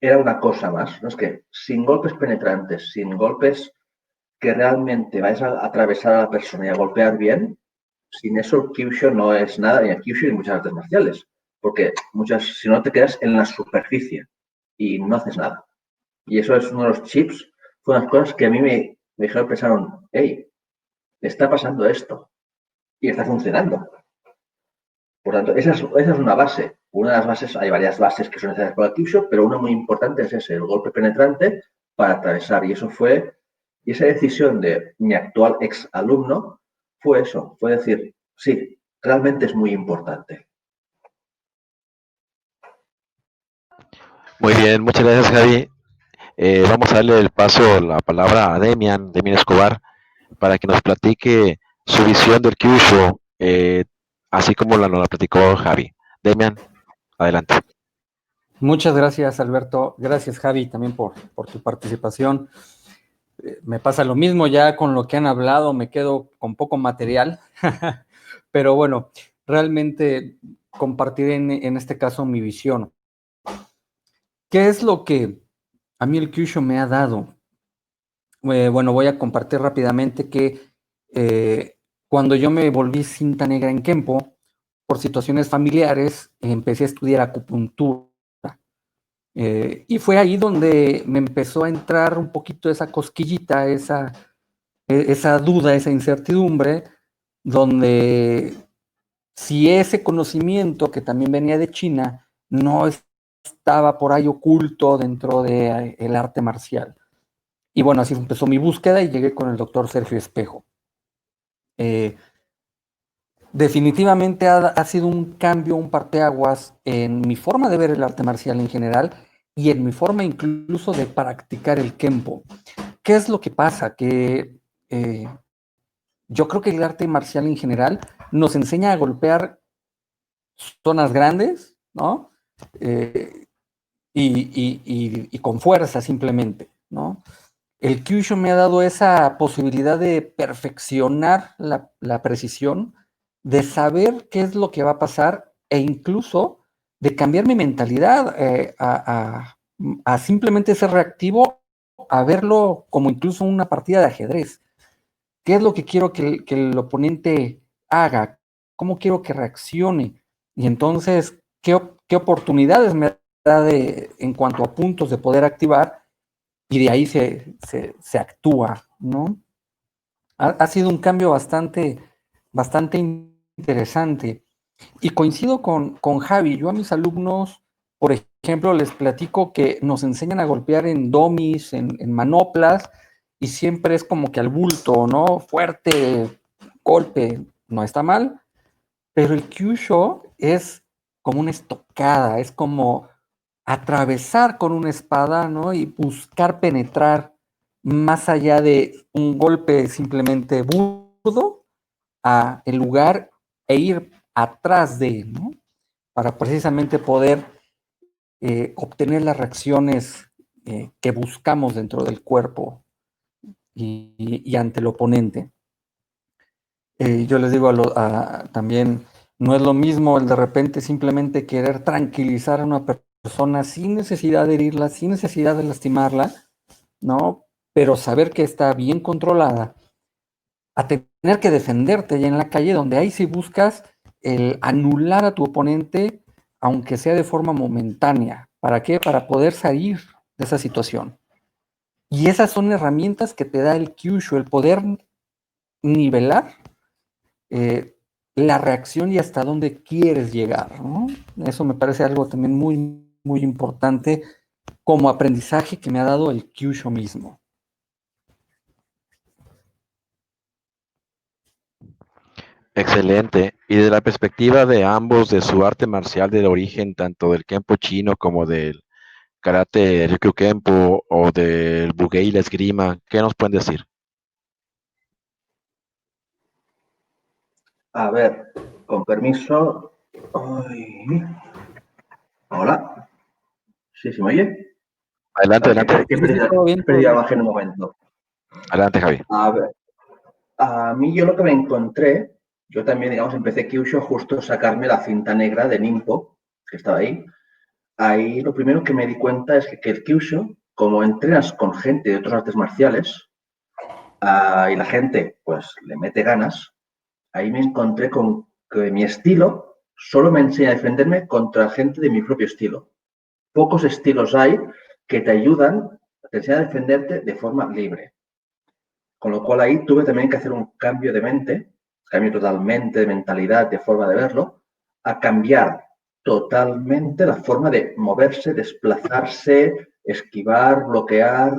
era una cosa más. ¿No? Es que sin golpes penetrantes, sin golpes que realmente vais a atravesar a la persona y a golpear bien, sin eso el Kyushu no es nada, ni el Kyushu ni muchas artes marciales. Porque si no te quedas en la superficie y no haces nada. Y eso es uno de los chips, fue unas cosas que a mí me dijeron, pensaron, hey, está pasando esto y está funcionando. Por tanto, esa es una base. Una de las bases, hay varias bases que son necesarias para el Kyushu, pero una muy importante es ese, el golpe penetrante para atravesar. Y esa decisión de mi actual ex alumno fue eso, fue decir, sí, realmente es muy importante. Muy bien, muchas gracias, Javi. Vamos a darle el paso, la palabra a Demian Escobar, para que nos platique su visión del Kyushu, así como nos la platicó Javi. Demian, adelante. Muchas gracias, Alberto. Gracias, Javi, también por tu participación. Me pasa lo mismo ya con lo que han hablado, me quedo con poco material, pero bueno, realmente compartiré en este caso mi visión. ¿Qué es lo que a mí el Kyushu me ha dado? Bueno, voy a compartir rápidamente que cuando yo me volví cinta negra en Kempo, por situaciones familiares, empecé a estudiar acupuntura. Y fue ahí donde me empezó a entrar un poquito esa cosquillita, esa duda, esa incertidumbre, donde si ese conocimiento que también venía de China no estaba por ahí oculto dentro del arte marcial. Y bueno, así empezó mi búsqueda y llegué con el doctor Sergio Espejo. Definitivamente ha sido un cambio, un parteaguas en mi forma de ver el arte marcial en general y en mi forma incluso de practicar el Kempo. ¿Qué es lo que pasa? Que yo creo que el arte marcial en general nos enseña a golpear zonas grandes, ¿no? Y con fuerza simplemente, ¿no? el Kyushu me ha dado esa posibilidad de perfeccionar la precisión, de saber qué es lo que va a pasar e incluso de cambiar mi mentalidad a simplemente ser reactivo, a verlo como incluso una partida de ajedrez. ¿Qué es lo que quiero que el oponente haga? ¿Cómo quiero que reaccione? Y entonces, ¿qué oportunidades me da en cuanto a puntos de poder activar? Y de ahí se actúa, ¿no? Ha sido un cambio bastante interesante. Y coincido con Javi. Yo a mis alumnos, por ejemplo, les platico que nos enseñan a golpear en domis, en manoplas, y siempre es como que al bulto, ¿no? Fuerte, golpe, no está mal, pero el Kyushu es como una estocada, es como atravesar con una espada, ¿no? Y buscar penetrar más allá de un golpe simplemente burdo a el lugar e ir atrás de, ¿no? Para precisamente poder obtener las reacciones que buscamos dentro del cuerpo y ante el oponente. Yo les digo también, no es lo mismo el de repente simplemente querer tranquilizar a una persona sin necesidad de herirla, sin necesidad de lastimarla, ¿no? Pero saber que está bien controlada, a tener que defenderte ya en la calle, donde ahí sí buscas el anular a tu oponente, aunque sea de forma momentánea. ¿Para qué? Para poder salir de esa situación. Y esas son herramientas que te da el Kyushu, el poder nivelar la reacción y hasta dónde quieres llegar, ¿no? Eso me parece algo también muy importante como aprendizaje que me ha dado el Kyushu mismo. Excelente. Y de la perspectiva de ambos, de su arte marcial del origen, tanto del Kenpo chino como del karate Ryukyu Kenpo o del Bugei y la esgrima, ¿qué nos pueden decir? A ver, con permiso. Ay. Hola. ¿Sí se me oye? A Adelante, ver, adelante. que he Sí, todo bien, he todo perdido la bien. imagen un momento. Adelante, Javi. A ver, a mí yo lo que me encontré, yo también, digamos, empecé Kyushu justo a sacarme la cinta negra de Nimpo, que estaba ahí. Ahí lo primero que me di cuenta es que el Kyushu, como entrenas con gente de otras artes marciales, y la gente pues le mete ganas, ahí me encontré con que mi estilo solo me enseña a defenderme contra gente de mi propio estilo. Pocos estilos hay que te ayudan, te enseñan a defenderte de forma libre. Con lo cual ahí tuve también que hacer un cambio de mente, cambio totalmente de mentalidad, de forma de verlo, a cambiar totalmente la forma de moverse, desplazarse, esquivar, bloquear,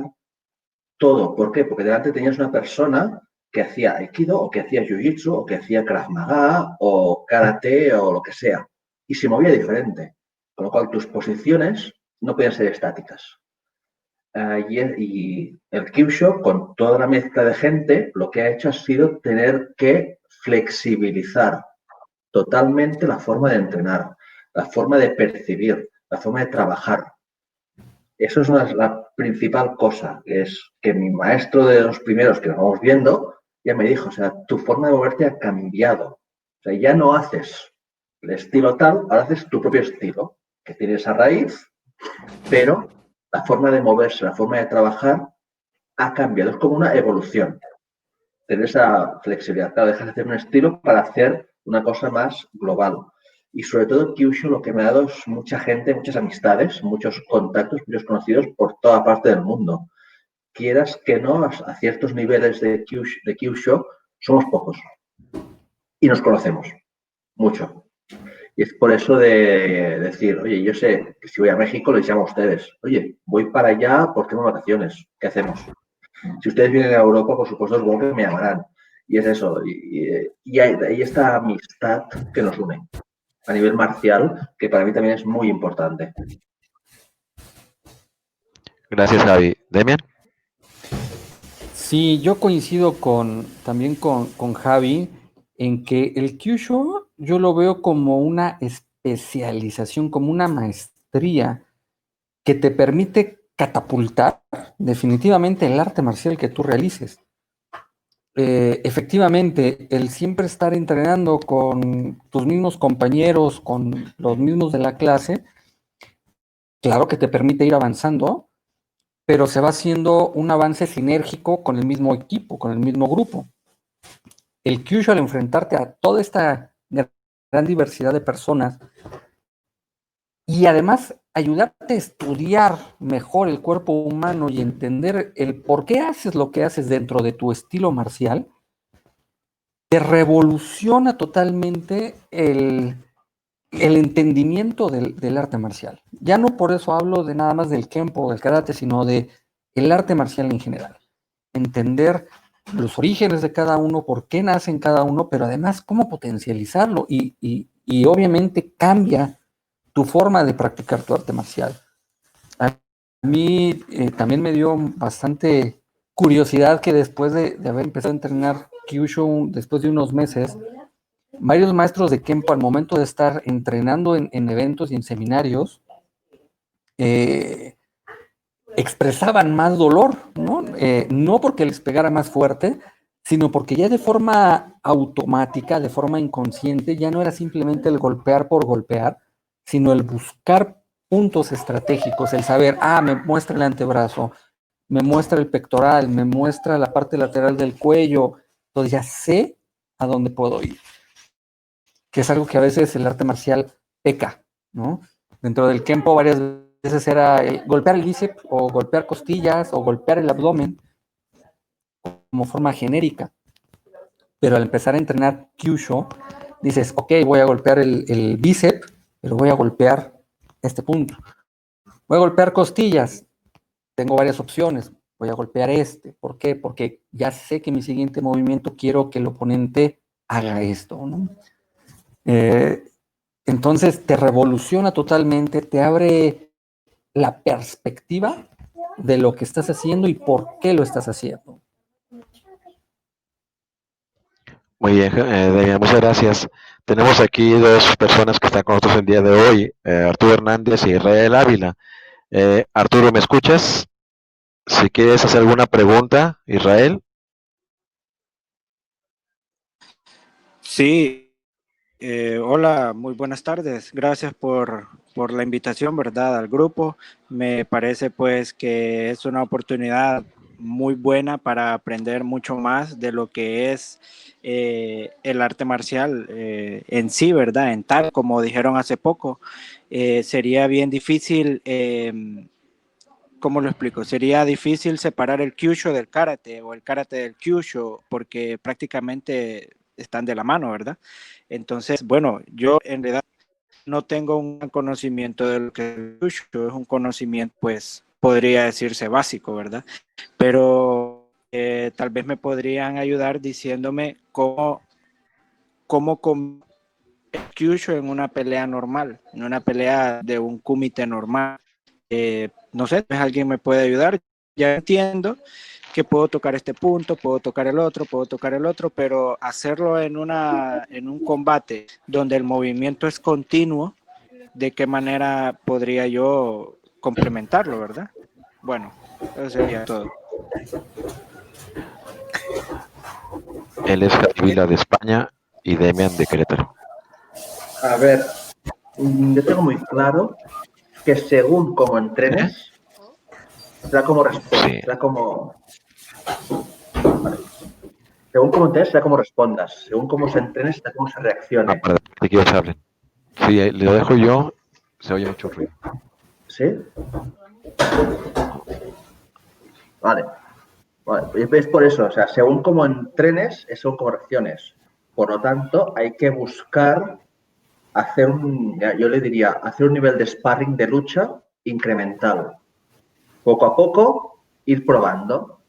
todo. ¿Por qué? Porque delante tenías una persona que hacía aikido o que hacía jiu-jitsu o que hacía krav maga o karate o lo que sea. Y se movía diferente. Con lo cual tus posiciones no podían ser estáticas. Y el Kyushu, con toda la mezcla de gente, lo que ha hecho ha sido tener que flexibilizar totalmente la forma de entrenar, la forma de percibir, la forma de trabajar. Eso es la principal cosa, es que mi maestro de los primeros que nos vamos viendo ya me dijo, o sea, tu forma de moverte ha cambiado. O sea, ya no haces el estilo tal, ahora haces tu propio estilo, que tiene esa raíz, pero la forma de moverse, la forma de trabajar ha cambiado. Es como una evolución. Tener esa flexibilidad. Claro, dejas de hacer un estilo para hacer una cosa más global. Y sobre todo Kyushu lo que me ha dado es mucha gente, muchas amistades, muchos contactos, muchos conocidos por toda parte del mundo. Quieras que no, a ciertos niveles de Kyushu somos pocos. Y nos conocemos mucho. Y es por eso de decir, oye, yo sé que si voy a México les llamo a ustedes. Oye, voy para allá porque tengo vacaciones. ¿Qué hacemos? Si ustedes vienen a Europa, por supuesto, supongo que me llamarán. Y es eso. Y hay esta amistad que nos une a nivel marcial, que para mí también es muy importante. Gracias, Javi. Demian. Sí, yo coincido también con Javi en que el Kyushu yo lo veo como una especialización, como una maestría que te permite catapultar definitivamente el arte marcial que tú realices. Efectivamente, el siempre estar entrenando con tus mismos compañeros, con los mismos de la clase, claro que te permite ir avanzando, pero se va haciendo un avance sinérgico con el mismo equipo, con el mismo grupo. El Kyushu, al enfrentarte a toda esta gran diversidad de personas y además ayudarte a estudiar mejor el cuerpo humano y entender el por qué haces lo que haces dentro de tu estilo marcial, te revoluciona totalmente el entendimiento del arte marcial. Ya no por eso hablo de nada más del Kenpo o del Karate, sino de el arte marcial en general. Entender los orígenes de cada uno, por qué nacen cada uno, pero además cómo potencializarlo y obviamente cambia tu forma de practicar tu arte marcial. A mí también me dio bastante curiosidad que después de haber empezado a entrenar Kyushu, después de unos meses, varios maestros de Kenpo al momento de estar entrenando en eventos y en seminarios, expresaban más dolor, ¿no? No porque les pegara más fuerte, sino porque ya de forma automática, de forma inconsciente, ya no era simplemente el golpear por golpear, sino el buscar puntos estratégicos, el saber, me muestra el antebrazo, me muestra el pectoral, me muestra la parte lateral del cuello, entonces ya sé a dónde puedo ir, que es algo que a veces el arte marcial peca, ¿no? Dentro del Kenpo varias veces era golpear el bíceps o golpear costillas o golpear el abdomen como forma genérica, pero al empezar a entrenar Kyushu, dices, ok, voy a golpear el bíceps, pero voy a golpear este punto. Voy a golpear costillas, tengo varias opciones, voy a golpear este. ¿Por qué? Porque ya sé que mi siguiente movimiento quiero que el oponente haga esto, ¿no? Entonces te revoluciona totalmente, te abre la perspectiva de lo que estás haciendo y por qué lo estás haciendo. Muy bien, Demian, muchas gracias. Tenemos aquí dos personas que están con nosotros el día de hoy, Arturo Hernández y Israel Ávila. Arturo, ¿me escuchas? Si quieres hacer alguna pregunta, Israel. Sí, hola, muy buenas tardes. Gracias por la invitación, ¿verdad? Al grupo. Me parece pues que es una oportunidad muy buena para aprender mucho más de lo que es el arte marcial en sí, ¿verdad? En tal, como dijeron hace poco, sería bien difícil, ¿cómo lo explico? Sería difícil separar el Kyushu del karate o el karate del Kyushu porque prácticamente están de la mano, ¿verdad? Entonces, bueno, yo en realidad no tengo un conocimiento de lo que es el Kyushu, es un conocimiento, pues, podría decirse básico, ¿verdad? Pero tal vez me podrían ayudar diciéndome cómo con el Kyushu en una pelea normal, en una pelea de un kumite normal. No sé, alguien me puede ayudar. Ya entiendo que puedo tocar este punto, puedo tocar el otro, pero hacerlo en un combate donde el movimiento es continuo, ¿de qué manera podría yo complementarlo, verdad? Bueno, eso sería todo. Él es Javi Vila de España y Demian de Querétaro. A ver, yo tengo muy claro que según cómo entrenes, será como respondas, Sí. será como... Vale. Según cómo entrenes, será como respondas. Según cómo se entrene, será como se reaccione. Para que ellos hablen. Sí, lo dejo yo, se oye mucho ruido. ¿Sí? Vale. Es por eso, o sea, según cómo entrenes, es según cómo reacciones. Por lo tanto, hay que buscar hacer yo le diría, hacer un nivel de sparring de lucha incremental. Poco a poco, ir probando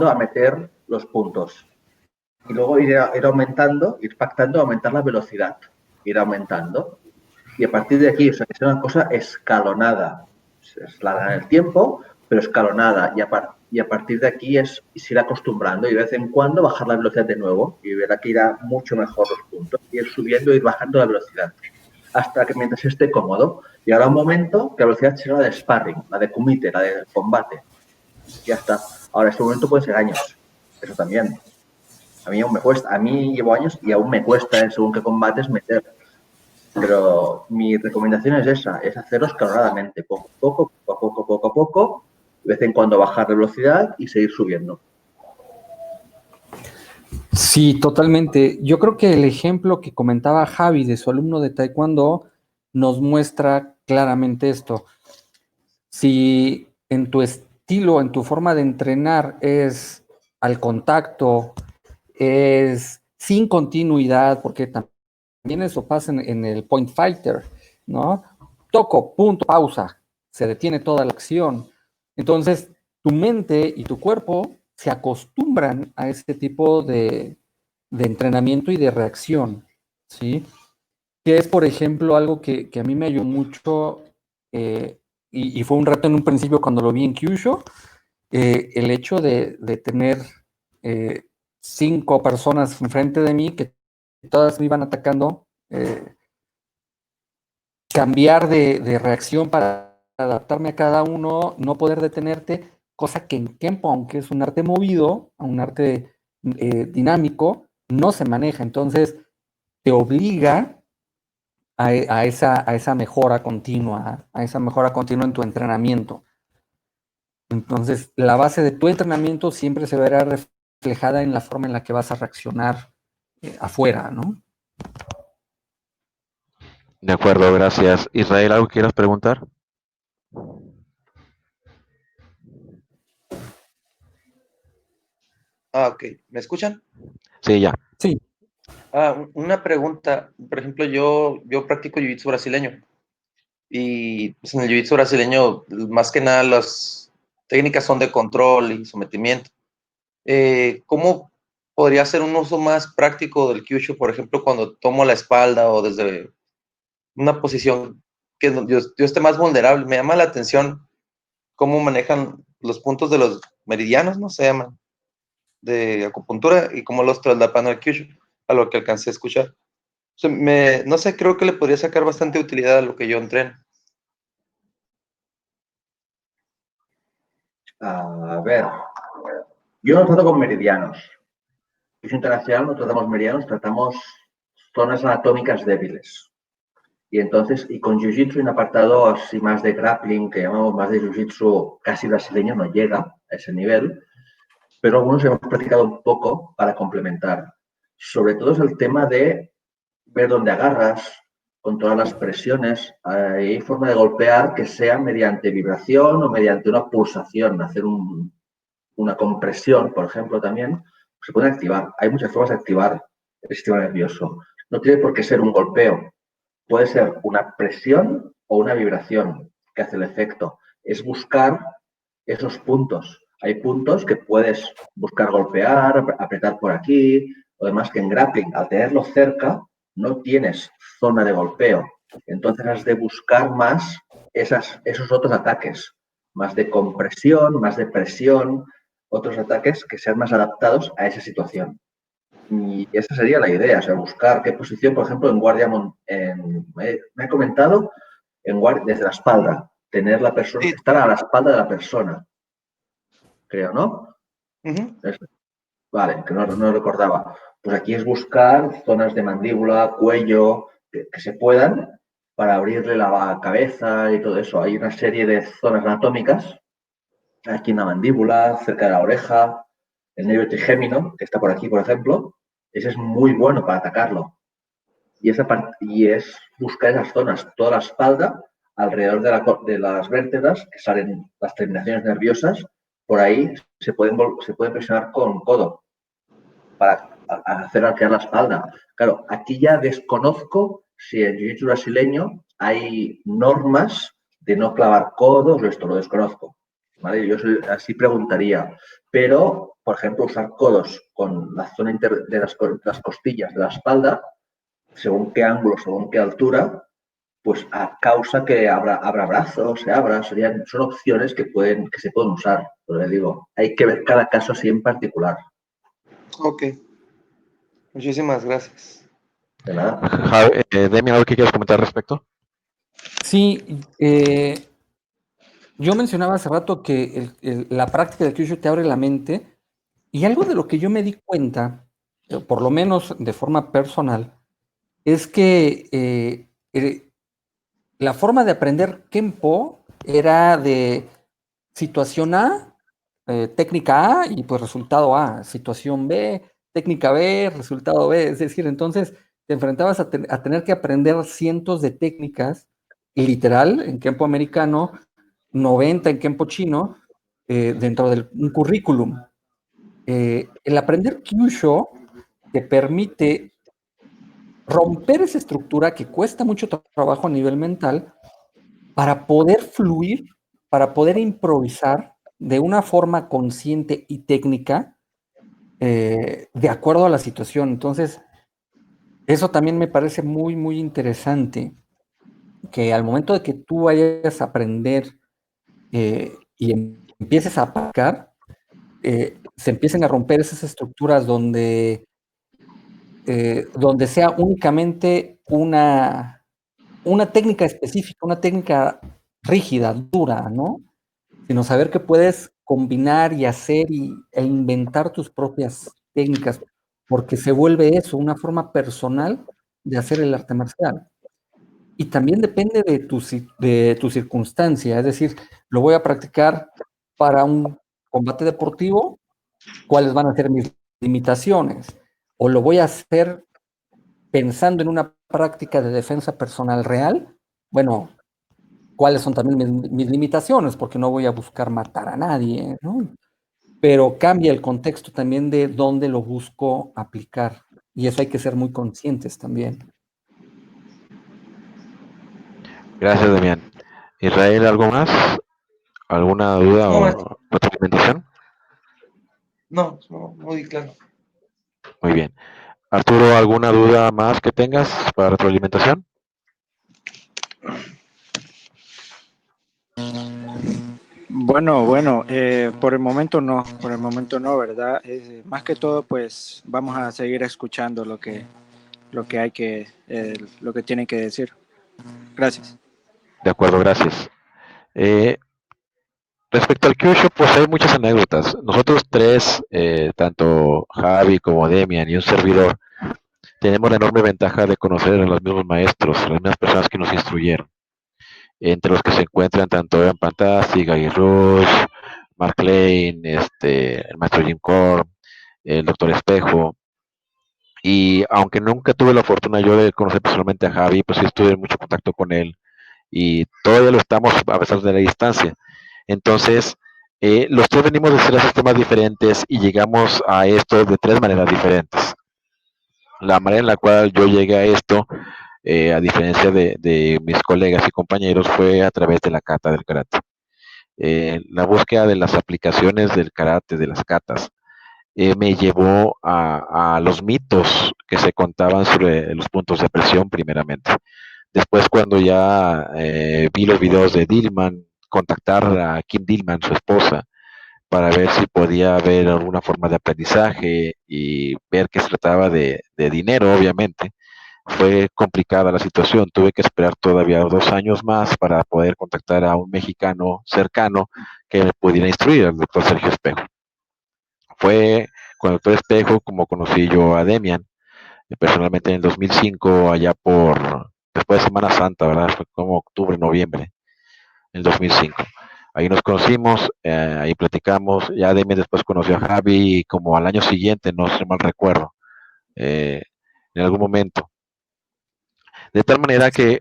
a meter los puntos. Y luego ir aumentando, ir pactando, aumentar la velocidad, ir aumentando. Y a partir de aquí, o sea, que sea una cosa escalonada. Es la del tiempo, pero escalonada. Y a partir de aquí es ir acostumbrando y de vez en cuando bajar la velocidad de nuevo y verá que irá mucho mejor los puntos. Ir subiendo, ir bajando la velocidad. hasta que mientras esté cómodo. Y ahora un momento que la velocidad será la de sparring, la de kumite, la de combate. Ya está. Ahora, este momento puede ser años. Eso también. A mí aún me cuesta. A mí llevo años y aún me cuesta, según qué combates, meter. Pero mi recomendación es esa, es hacerlo escalonadamente, poco a poco, de vez en cuando bajar de velocidad y seguir subiendo. Sí, totalmente. Yo creo que el ejemplo que comentaba Javi de su alumno de Taekwondo nos muestra claramente esto. Si en tu estilo, en tu forma de entrenar es al contacto, es sin continuidad, porque también eso pasa en el point fighter, ¿no? Toco, punto, pausa, se detiene toda la acción. Entonces, tu mente y tu cuerpo se acostumbran a este tipo de entrenamiento y de reacción, ¿sí? Que es, por ejemplo, algo que a mí me ayudó mucho y fue un reto en un principio cuando lo vi en Kyushu, el hecho de tener 5 personas enfrente de mí que todas me iban atacando, cambiar de reacción para adaptarme a cada uno, no poder detenerte, cosa que en Kenpo, aunque es un arte movido, un arte dinámico, no se maneja. Entonces, te obliga a esa mejora continua, en tu entrenamiento. Entonces, la base de tu entrenamiento siempre se verá reflejada en la forma en la que vas a reaccionar afuera, ¿no? De acuerdo, gracias. Israel, ¿algo quieras preguntar? Ok. ¿Me escuchan? Sí, ya. Sí. Una pregunta. Por ejemplo, yo practico jiu-jitsu brasileño. Y pues, en el jiu-jitsu brasileño, más que nada, las técnicas son de control y sometimiento. ¿Cómo podría ser un uso más práctico del kyushu, por ejemplo, cuando tomo la espalda o desde una posición que yo esté más vulnerable? Me llama la atención cómo manejan los puntos de los meridianos, ¿no? Se llaman, de acupuntura, y cómo los traslapan al kyushu, a lo que alcancé a escuchar. O sea, no sé, creo que le podría sacar bastante utilidad a lo que yo entreno. A ver, yo no trato con meridianos. Es internacional, no tratamos meridianos, tratamos zonas anatómicas débiles. Y entonces, y con Jiu-Jitsu un apartado así más de grappling, que llamamos más de Jiu-Jitsu casi brasileño, no llega a ese nivel, pero algunos hemos practicado un poco para complementar. Sobre todo es el tema de ver dónde agarras, controlar las presiones. Hay forma de golpear que sea mediante vibración o mediante una pulsación, hacer una compresión, por ejemplo, también se puede activar. Hay muchas formas de activar el sistema nervioso. No tiene por qué ser un golpeo. Puede ser una presión o una vibración que hace el efecto. Es buscar esos puntos. Hay puntos que puedes buscar golpear, apretar por aquí, o demás que en grappling, al tenerlo cerca, no tienes zona de golpeo. Entonces has de buscar más esos otros ataques, más de compresión, más de presión, otros ataques que sean más adaptados a esa situación. Y esa sería la idea, o sea, buscar qué posición, por ejemplo, en guardia, me he comentado, desde la espalda, tener la persona, Sí. estar a la espalda de la persona, creo, ¿no? Uh-huh. Vale, que no recordaba. Pues aquí es buscar zonas de mandíbula, cuello, que se puedan para abrirle la cabeza y todo eso. Hay una serie de zonas anatómicas, aquí en la mandíbula, cerca de la oreja, el nervio trigémino, que está por aquí, por ejemplo, ese es muy bueno para atacarlo. Y es buscar esas zonas, toda la espalda, alrededor de las vértebras, que salen las terminaciones nerviosas, por ahí se puede presionar con codo para hacer arquear la espalda. Claro, aquí ya desconozco si en jiu-jitsu brasileño hay normas de no clavar codos, esto lo desconozco. ¿Vale? Yo así preguntaría. Pero, por ejemplo, usar codos con la zona de las costillas de la espalda, según qué ángulo, según qué altura, pues a causa que abra brazos, son opciones que se pueden usar. Pero le digo, hay que ver cada caso así en particular. Ok. Muchísimas gracias. De nada. Demian, ¿algo que quieras comentar al respecto? Sí, yo mencionaba hace rato que la práctica del Kyushu te abre la mente, y algo de lo que yo me di cuenta, por lo menos de forma personal, es que la forma de aprender Kenpo era de situación A, técnica A y pues resultado A, situación B, técnica B, resultado B. Es decir, entonces te enfrentabas a tener que aprender cientos de técnicas, literal, en Kenpo americano, 90 en Kenpo chino, dentro de un currículum. El aprender Kyushu te permite romper esa estructura que cuesta mucho trabajo a nivel mental para poder fluir, para poder improvisar de una forma consciente y técnica de acuerdo a la situación. Entonces, eso también me parece muy, muy interesante, que al momento de que tú vayas a aprender y empieces a aplicar, se empiecen a romper esas estructuras donde sea únicamente una técnica específica, una técnica rígida, dura, ¿no? Sino saber que puedes combinar y hacer e inventar tus propias técnicas, porque se vuelve eso, una forma personal de hacer el arte marcial. Y también depende de tu circunstancia, es decir, lo voy a practicar para un combate deportivo, ¿cuáles van a ser mis limitaciones? O lo voy a hacer pensando en una práctica de defensa personal real, bueno, ¿cuáles son también mis limitaciones? Porque no voy a buscar matar a nadie, ¿no? Pero cambia el contexto también de dónde lo busco aplicar. Y eso hay que ser muy conscientes también. Gracias, Demian. Israel, ¿algo más? ¿Alguna duda No, o retroalimentación? no, muy claro. Muy bien. Arturo, ¿alguna duda más que tengas para retroalimentación? Bueno, por el momento no, ¿verdad? Más que todo, pues vamos a seguir escuchando lo que hay que, lo que tienen que decir. Gracias. De acuerdo, gracias. Respecto al Kyushu, pues hay muchas anécdotas. Nosotros tres, tanto Javi como Demian y un servidor, tenemos la enorme ventaja de conocer a los mismos maestros, a las mismas personas que nos instruyeron, entre los que se encuentran tanto Evan Fantastic, Guy Rush, Mark Lane, el maestro Jim Core, el doctor Espejo. Y aunque nunca tuve la fortuna yo de conocer personalmente a Javi, pues sí estuve en mucho contacto con él y todavía lo estamos a pesar de la distancia. Entonces, los tres venimos de tres sistemas diferentes y llegamos a esto de tres maneras diferentes. La manera en la cual yo llegué a esto, a diferencia de mis colegas y compañeros, fue a través de la kata del karate. La búsqueda de las aplicaciones del karate, de las katas, me llevó a los mitos que se contaban sobre los puntos de presión primeramente. Después, cuando ya vi los videos de Dillman, contactar a Kim Dillman, su esposa, para ver si podía haber alguna forma de aprendizaje y ver que se trataba de dinero, obviamente. Fue complicada la situación, tuve que esperar todavía 2 años más para poder contactar a un mexicano cercano que me pudiera instruir, el doctor Sergio Espejo. Fue con el doctor Espejo como conocí yo a Demian, personalmente en el 2005, allá después de Semana Santa, ¿verdad? Fue como octubre, noviembre, en el 2005. Ahí nos conocimos, ahí platicamos, ya Demian después conoció a Javi como al año siguiente, no sé mal recuerdo, en algún momento. De tal manera que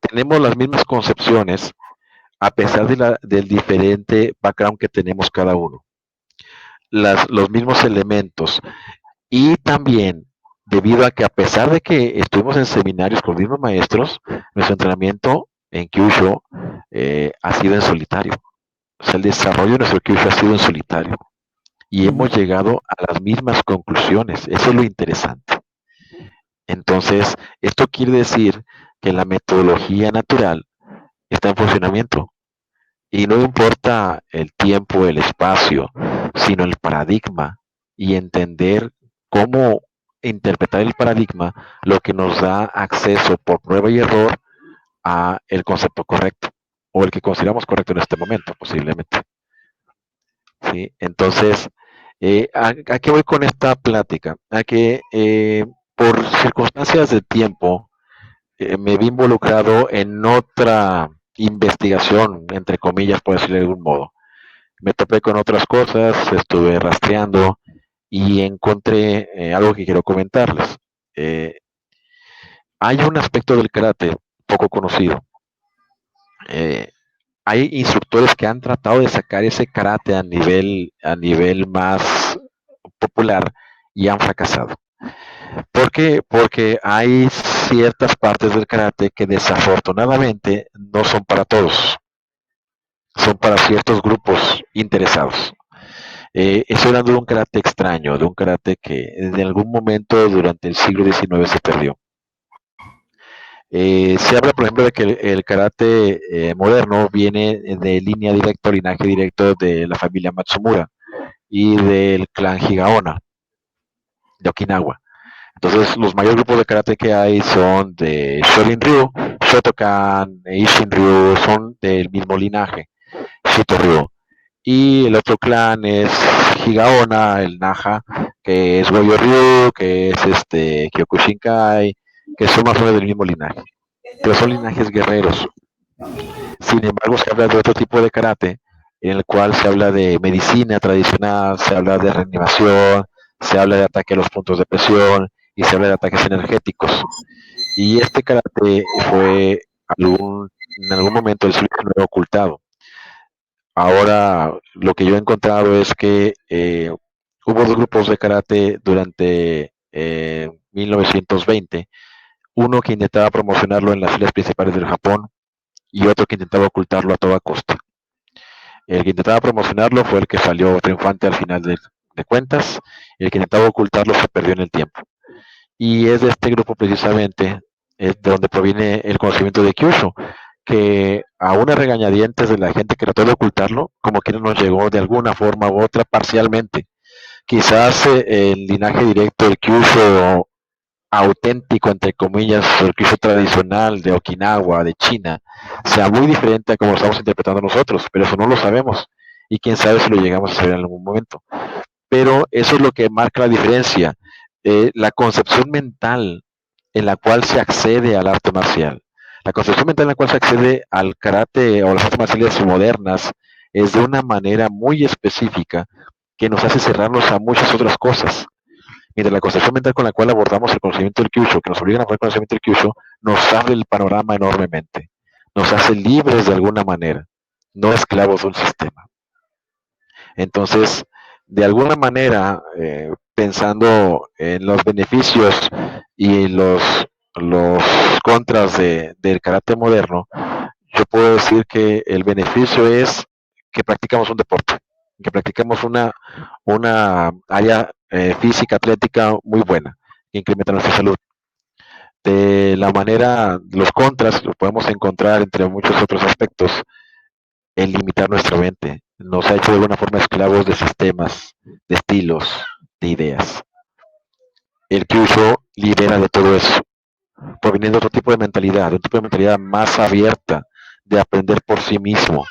tenemos las mismas concepciones a pesar del diferente background que tenemos cada uno. Los mismos elementos. Y también, debido a que a pesar de que estuvimos en seminarios con los mismos maestros, nuestro entrenamiento en Kyushu ha sido en solitario. O sea, el desarrollo de nuestro Kyushu ha sido en solitario. Y hemos llegado a las mismas conclusiones. Eso es lo interesante. Entonces, esto quiere decir que la metodología natural está en funcionamiento. Y no importa el tiempo, el espacio, sino el paradigma y entender cómo interpretar el paradigma, lo que nos da acceso por prueba y error a el concepto correcto o el que consideramos correcto en este momento, posiblemente. ¿Sí? Entonces, ¿a qué voy con esta plática? A que por circunstancias de tiempo me vi involucrado en otra investigación, entre comillas, por decirlo de algún modo. Me topé con otras cosas, estuve rastreando y encontré algo que quiero comentarles. Eh, Hay un aspecto del karate poco conocido. Eh, Hay instructores que han tratado de sacar ese karate a nivel más popular y han fracasado. ¿Por qué? Porque hay ciertas partes del karate que desafortunadamente no son para todos, son para ciertos grupos interesados. Estoy hablando de un karate extraño, de un karate que en algún momento durante el siglo XIX se perdió. Se habla, por ejemplo, de que el karate moderno viene de línea directa, linaje directo de la familia Matsumura y del clan Higaonna de Okinawa. Entonces, los mayores grupos de karate que hay son de Shorin Ryu, Shotokan, Ishin Ryu, son del mismo linaje, Shito Ryu. Y el otro clan es Higaonna, el Naha, que es Goyo Ryu, que es Kyokushinkai, que son más o menos del mismo linaje. Pero son linajes guerreros. Sin embargo, se habla de otro tipo de karate, en el cual se habla de medicina tradicional, se habla de reanimación, se habla de ataque a los puntos de presión y se habla de ataques energéticos. Y este karate fue en algún momento del siglo XIX ocultado. Ahora lo que yo he encontrado es que hubo dos grupos de karate durante 1920, uno que intentaba promocionarlo en las filas principales del Japón y otro que intentaba ocultarlo a toda costa. El que intentaba promocionarlo fue el que salió triunfante al final de cuentas, y el que intentaba ocultarlo se perdió en el tiempo. Y es de este grupo precisamente de donde proviene el conocimiento de Kyushu, que a una regañadientes de la gente que trató de ocultarlo, como que no nos llegó de alguna forma u otra parcialmente. Quizás el linaje directo del Kyushu auténtico, entre comillas, el Kyushu tradicional de Okinawa, de China, sea muy diferente a como lo estamos interpretando nosotros, pero eso no lo sabemos. Y quién sabe si lo llegamos a saber en algún momento. Pero eso es lo que marca la diferencia. La concepción mental en la cual se accede al arte marcial. La concepción mental en la cual se accede al karate o las artes marciales modernas es de una manera muy específica que nos hace cerrarnos a muchas otras cosas. Mientras la concepción mental con la cual abordamos el conocimiento del Kyushu, que nos obliga a abordar el conocimiento del Kyushu, nos abre el panorama enormemente. Nos hace libres de alguna manera, no esclavos de un sistema. Entonces, de alguna manera, pensando en los beneficios y los contras del karate moderno, yo puedo decir que el beneficio es que practicamos un deporte, que practicamos una área física, atlética muy buena, que incrementa nuestra salud. De la manera, los contras los podemos encontrar entre muchos otros aspectos, el limitar nuestra mente. Nos ha hecho de alguna forma esclavos de sistemas, de estilos, de ideas. El Kyushu libera de todo eso, proveniendo de otro tipo de mentalidad, de un tipo de mentalidad más abierta, de aprender por sí mismo.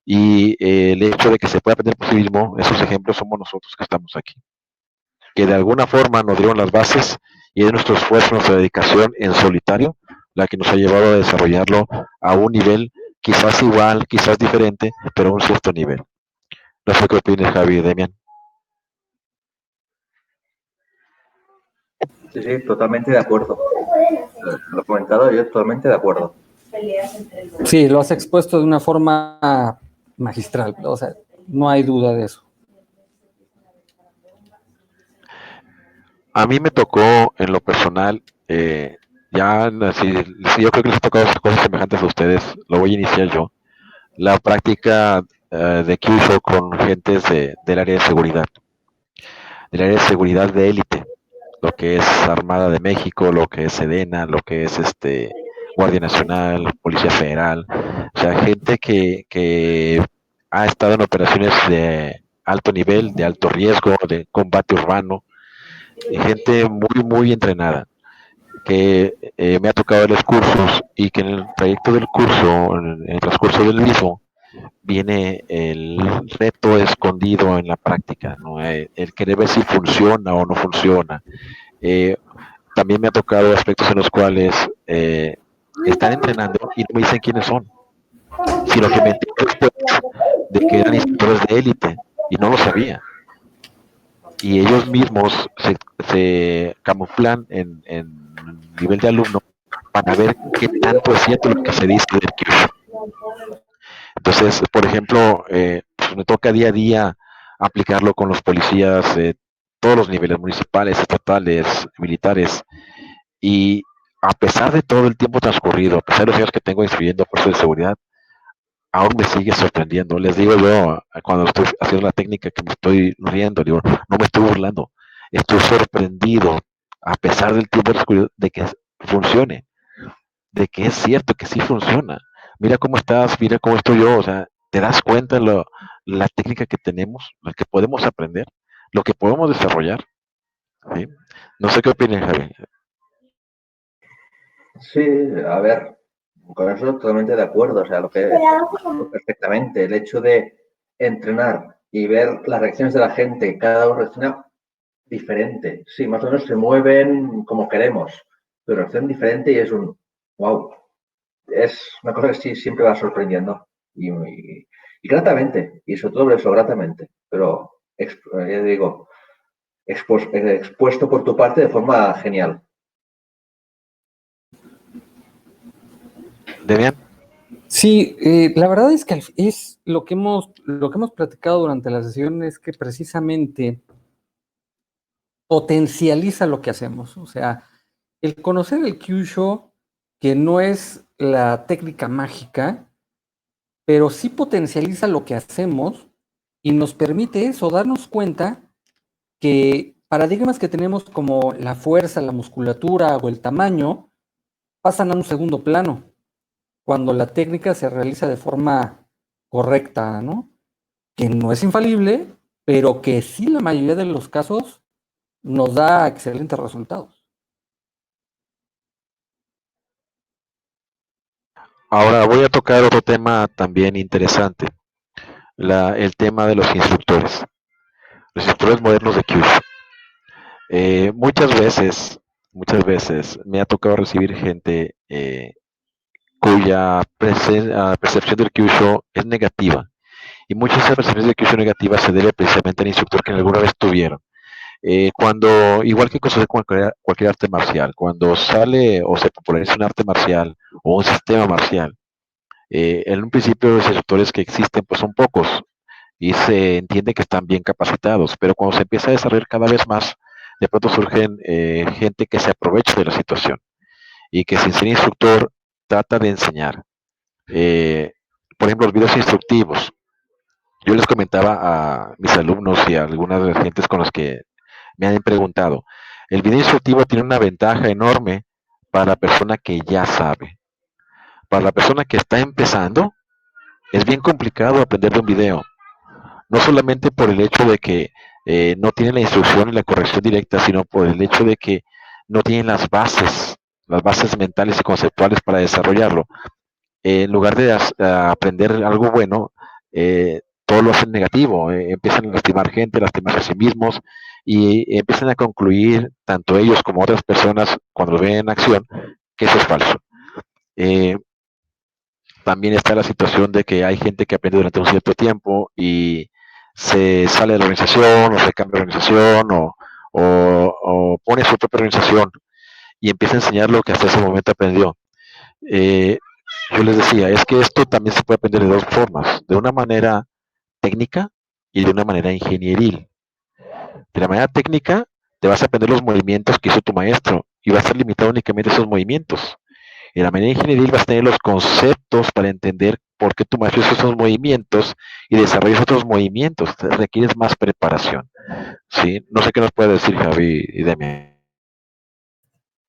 Y el hecho de que se pueda aprender por sí mismo, esos ejemplos somos nosotros que estamos aquí. Que de alguna forma nos dieron las bases y es nuestro esfuerzo, nuestra dedicación en solitario, la que nos ha llevado a desarrollarlo a un nivel quizás igual, quizás diferente, pero a un cierto nivel. No sé qué opinas, Javi y Demian. Sí, sí, totalmente de acuerdo. Lo he comentado yo, totalmente de acuerdo. Sí, lo has expuesto de una forma magistral, o sea, no hay duda de eso. A mí me tocó en lo personal, si yo creo que les ha tocado cosas semejantes a ustedes, lo voy a iniciar yo, la práctica de Kyushu con gentes del área de seguridad de élite, lo que es Armada de México, lo que es Sedena, lo que es Guardia Nacional, Policía Federal, o sea, gente que ha estado en operaciones de alto nivel, de alto riesgo, de combate urbano, gente muy, muy entrenada, que me ha tocado los cursos y que en el trayecto del curso, en el transcurso del mismo, viene el reto escondido en la práctica, ¿no? El querer ver si funciona o no funciona. Eh, También me ha tocado aspectos en los cuales están entrenando y no me dicen quiénes son, sino que me enteré después de que eran instructores de élite y no lo sabía. Y ellos mismos se camuflan en nivel de alumno para ver qué tanto es cierto lo que se dice del Kyushu. Entonces, por ejemplo, pues me toca día a día aplicarlo con los policías de todos los niveles, municipales, estatales, militares, y a pesar de todo el tiempo transcurrido, a pesar de los años que tengo instruyendo fuerzas de seguridad, aún me sigue sorprendiendo. Les digo yo, cuando estoy haciendo la técnica, que me estoy riendo, digo, no me estoy burlando, estoy sorprendido, a pesar del tiempo transcurrido, de que funcione, de que es cierto que sí funciona. Mira cómo estás, mira cómo estoy yo, o sea, te das cuenta la técnica que tenemos, la que podemos aprender, lo que podemos desarrollar. ¿Sí? No sé qué opinan, Javi. Sí, a ver, con eso totalmente de acuerdo. O sea, lo que perfectamente, el hecho de entrenar y ver las reacciones de la gente, cada uno reacciona diferente. Sí, más o menos se mueven como queremos, pero reaccionan diferente y es un wow. Es una cosa que sí siempre va sorprendiendo. Y gratamente, y sobre todo eso, gratamente. Pero, ya digo, expuesto por tu parte de forma genial. Demian. Sí, la verdad es que es lo que hemos platicado durante la sesión es que precisamente potencializa lo que hacemos. O sea, el conocer el Kyushu, que no es la técnica mágica, pero sí potencializa lo que hacemos y nos permite eso, darnos cuenta que paradigmas que tenemos como la fuerza, la musculatura o el tamaño pasan a un segundo plano cuando la técnica se realiza de forma correcta, ¿no? Que no es infalible, pero que sí la mayoría de los casos nos da excelentes resultados. Ahora voy a tocar otro tema también interesante, el tema de los instructores modernos de Kyushu. Muchas veces me ha tocado recibir gente cuya percepción del Kyushu es negativa. Y muchas de esas percepciones del Kyushu negativas se debe precisamente al instructor que alguna vez tuvieron. Igual que con cualquier arte marcial, cuando sale o se populariza un arte marcial o un sistema marcial, en un principio los instructores que existen pues son pocos y se entiende que están bien capacitados, pero cuando se empieza a desarrollar cada vez más, de pronto surgen gente que se aprovecha de la situación y que sin ser instructor trata de enseñar. Eh, por ejemplo, los videos instructivos. Yo les comentaba a mis alumnos y a algunas de las gentes con las que me han preguntado, el video instructivo tiene una ventaja enorme para la persona que ya sabe. Para la persona que está empezando, es bien complicado aprender de un video. No solamente por el hecho de que no tienen la instrucción y la corrección directa, sino por el hecho de que no tienen las bases mentales y conceptuales para desarrollarlo. En lugar de aprender algo bueno, todo lo hacen negativo, empiezan a lastimar gente, lastimarse a sí mismos y empiezan a concluir, tanto ellos como otras personas, cuando lo ven en acción, que eso es falso. Eh, También está la situación de que hay gente que aprende durante un cierto tiempo y se sale de la organización o se cambia de organización o pone su propia organización y empieza a enseñar lo que hasta ese momento aprendió. Eh, yo les decía, es que esto también se puede aprender de dos formas, de una manera técnica y de una manera ingenieril. De la manera técnica, te vas a aprender los movimientos que hizo tu maestro y vas a estar limitado únicamente a esos movimientos. En la manera ingenieril vas a tener los conceptos para entender por qué tu maestro hizo esos movimientos y desarrollas otros movimientos. Requieres más preparación. ¿Sí? No sé qué nos puede decir Javi y Demian.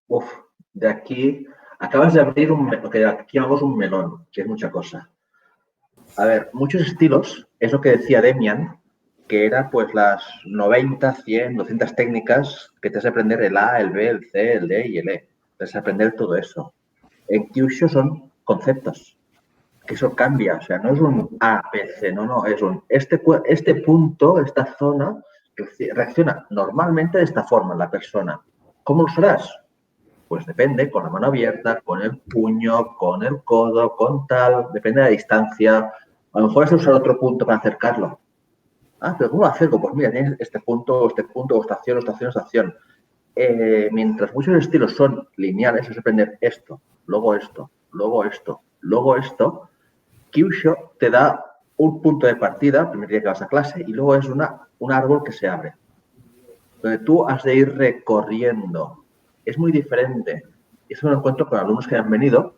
Uf, de aquí acabas de abrir que aquí llamamos un melón, que es mucha cosa. A ver, muchos estilos, es lo que decía Demian, que era pues las 90, 100, 200 técnicas que te hace aprender el A, el B, el C, el D y el E. Te hace aprender todo eso. En Kyushu son conceptos, que eso cambia, o sea, no es un A, B, C, no, es un este punto, esta zona, reacciona normalmente de esta forma en la persona. ¿Cómo lo usarás? Pues depende, con la mano abierta, con el puño, con el codo, con tal, depende de la distancia. A lo mejor es usar otro punto para acercarlo. Ah, pero ¿cómo acerco? Pues mira, tienes este punto, o esta acción, esta acción, esta acción. Mientras muchos estilos son lineales, es aprender esto, luego esto, luego esto, luego esto. Kyushu te da un punto de partida, el primer día que vas a clase, y luego es un árbol que se abre, donde tú has de ir recorriendo. Es muy diferente. Eso me lo encuentro con alumnos que han venido,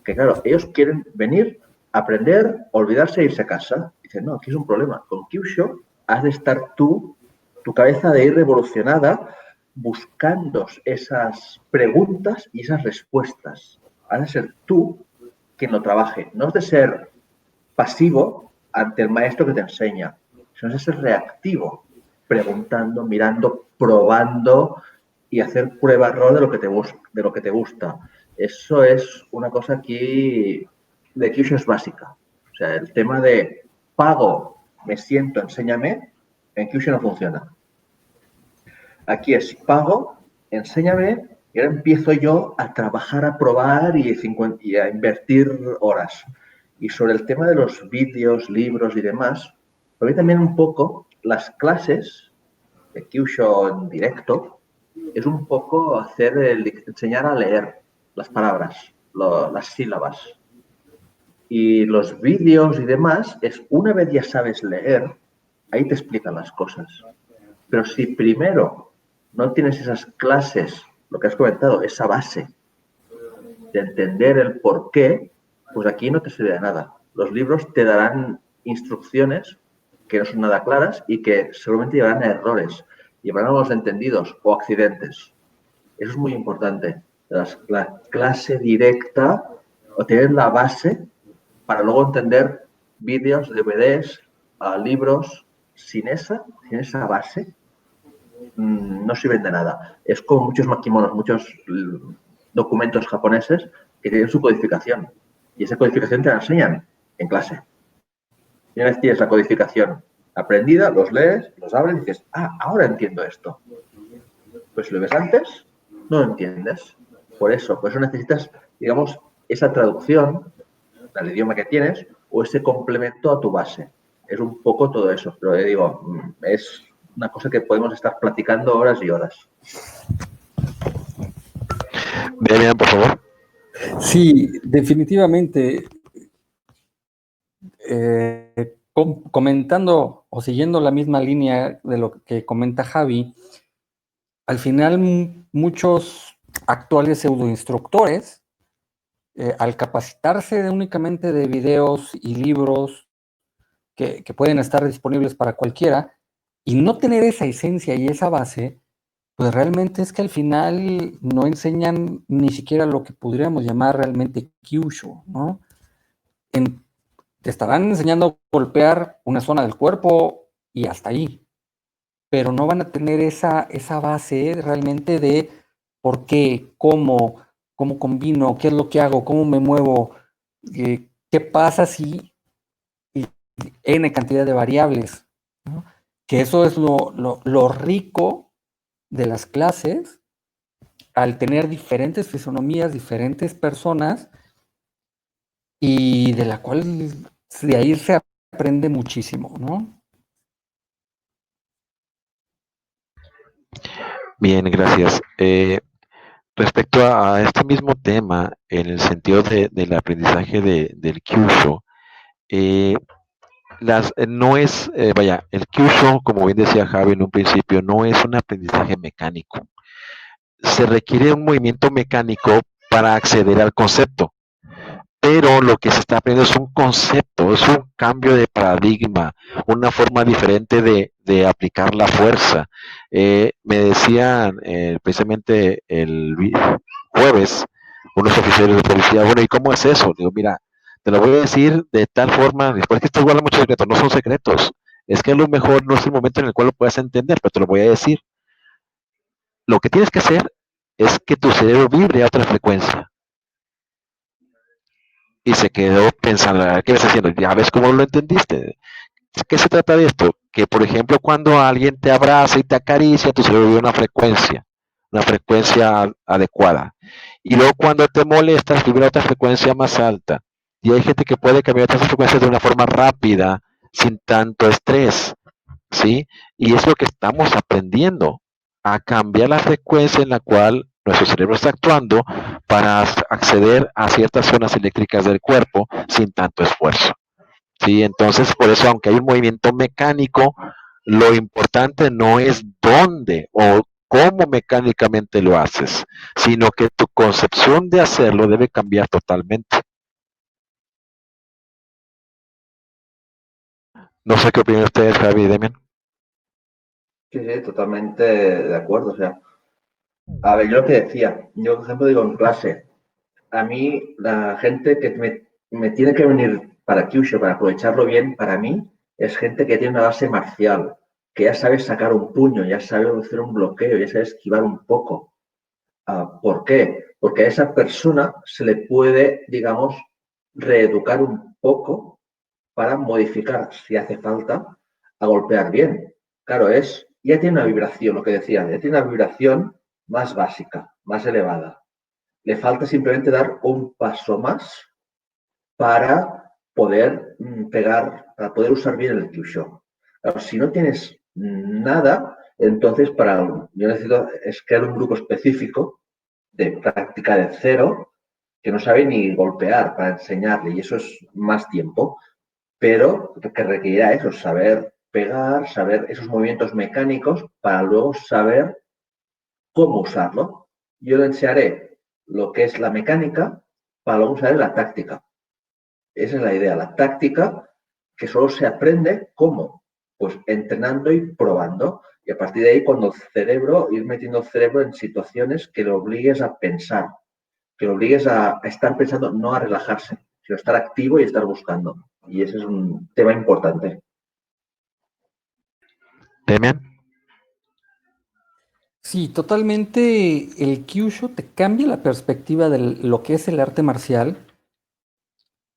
que claro, ellos quieren venir, aprender, olvidarse e irse a casa. Dicen, no, aquí es un problema. Con Kyushu has de estar tú, tu cabeza de ir revolucionada, buscando esas preguntas y esas respuestas. Has de ser tú quien lo trabaje. No has de ser pasivo ante el maestro que te enseña, sino es ser reactivo, preguntando, mirando, probando y hacer prueba-error de lo que te gusta. Eso es una cosa aquí de Kyushu es básica. O sea, el tema de pago, me siento, enséñame, en Kyushu no funciona. Aquí es pago, enséñame, y ahora empiezo yo a trabajar, a probar y a invertir horas. Y sobre el tema de los vídeos, libros y demás, para mí también un poco las clases de Kyushu en directo es un poco enseñar a leer las palabras, las sílabas. Y los vídeos y demás es una vez ya sabes leer, ahí te explican las cosas. Pero si primero no tienes esas clases, lo que has comentado, esa base de entender el por qué, pues aquí no te sirve de nada. Los libros te darán instrucciones que no son nada claras y que seguramente llevarán a errores, llevarán a los entendidos o accidentes. Eso es muy importante. La clase directa o tener la base para luego entender vídeos, DVDs, libros. Sin esa base, no sirven de nada. Es como muchos makimonos, muchos documentos japoneses que tienen su codificación. Y esa codificación te la enseñan en clase. Y una vez tienes la codificación aprendida, los lees, los abres y dices, ahora entiendo esto. Pues si lo ves antes, no lo entiendes. Por eso necesitas, digamos, esa traducción al idioma que tienes o ese complemento a tu base. Es un poco todo eso, pero digo, es una cosa que podemos estar platicando horas y horas. Bien, por favor. Sí, definitivamente. Comentando o siguiendo la misma línea de lo que comenta Javi, al final muchos actuales pseudoinstructores, al capacitarse únicamente de videos y libros que pueden estar disponibles para cualquiera y no tener esa esencia y esa base, pues realmente es que al final no enseñan ni siquiera lo que podríamos llamar realmente Kyushu, ¿no? Te estarán enseñando a golpear una zona del cuerpo y hasta ahí, pero no van a tener esa base realmente de por qué, cómo combino, qué es lo que hago, cómo me muevo, qué pasa si N cantidad de variables, ¿no? Que eso es lo rico de las clases, al tener diferentes fisonomías, diferentes personas, y de la cual de ahí se aprende muchísimo, ¿no? Bien, gracias. Respecto a este mismo tema, en el sentido del aprendizaje del Kyushu, no es, el Kyushu, como bien decía Javi en un principio, no es un aprendizaje mecánico. Se requiere un movimiento mecánico para acceder al concepto, pero lo que se está aprendiendo es un concepto, es un cambio de paradigma, una forma diferente de aplicar la fuerza. Me decían precisamente el jueves unos oficiales de policía, bueno, ¿y cómo es eso? Digo, mira, te lo voy a decir de tal forma, después que esto guarda muchos secretos, no son secretos, Es que a lo mejor no es el momento en el cual lo puedas entender, pero te lo voy a decir. Lo que tienes que hacer es que tu cerebro vibre a otra frecuencia. Y se quedó pensando, ¿qué me estás haciendo? Ya ves cómo lo entendiste. ¿Qué se trata de esto? Que, por ejemplo, cuando alguien te abraza y te acaricia, tu cerebro vive una frecuencia adecuada. Y luego cuando te molestas, vibra otra frecuencia más alta. Y hay gente que puede cambiar estas frecuencias de una forma rápida, sin tanto estrés, ¿sí? Y es lo que estamos aprendiendo, a cambiar la frecuencia en la cual nuestro cerebro está actuando para acceder a ciertas zonas eléctricas del cuerpo sin tanto esfuerzo. Sí, entonces por eso, aunque hay un movimiento mecánico, lo importante no es dónde o cómo mecánicamente lo haces, sino que tu concepción de hacerlo debe cambiar totalmente. No sé qué opinan ustedes, Javi y Demian. Sí, sí, totalmente de acuerdo. O sea, a ver, yo lo que decía, yo por ejemplo digo en clase, a mí la gente que me tiene que venir para Kyushu, para aprovecharlo bien, para mí es gente que tiene una base marcial, que ya sabe sacar un puño, ya sabe hacer un bloqueo, ya sabe esquivar un poco. ¿Por qué? Porque a esa persona se le puede, digamos, reeducar un poco para modificar, si hace falta, a golpear bien. Claro, ya tiene una vibración, lo que decía, ya tiene una vibración más básica, más elevada. Le falta simplemente dar un paso más para poder pegar, para poder usar bien el Kyushu. Claro, si no tienes nada, entonces yo necesito crear un grupo específico de práctica de cero que no sabe ni golpear para enseñarle y eso es más tiempo, pero que requerirá eso, saber pegar, saber esos movimientos mecánicos para luego saber cómo usarlo. Yo le enseñaré lo que es la mecánica para luego usar la táctica. Esa es la idea, la táctica que solo se aprende cómo, pues entrenando y probando. Y a partir de ahí, cuando el cerebro, ir metiendo el cerebro en situaciones que lo obligues a pensar, que lo obligues a estar pensando, no a relajarse, sino a estar activo y estar buscando. Y ese es un tema importante. Demian. Sí, totalmente. El Kyushu te cambia la perspectiva de lo que es el arte marcial,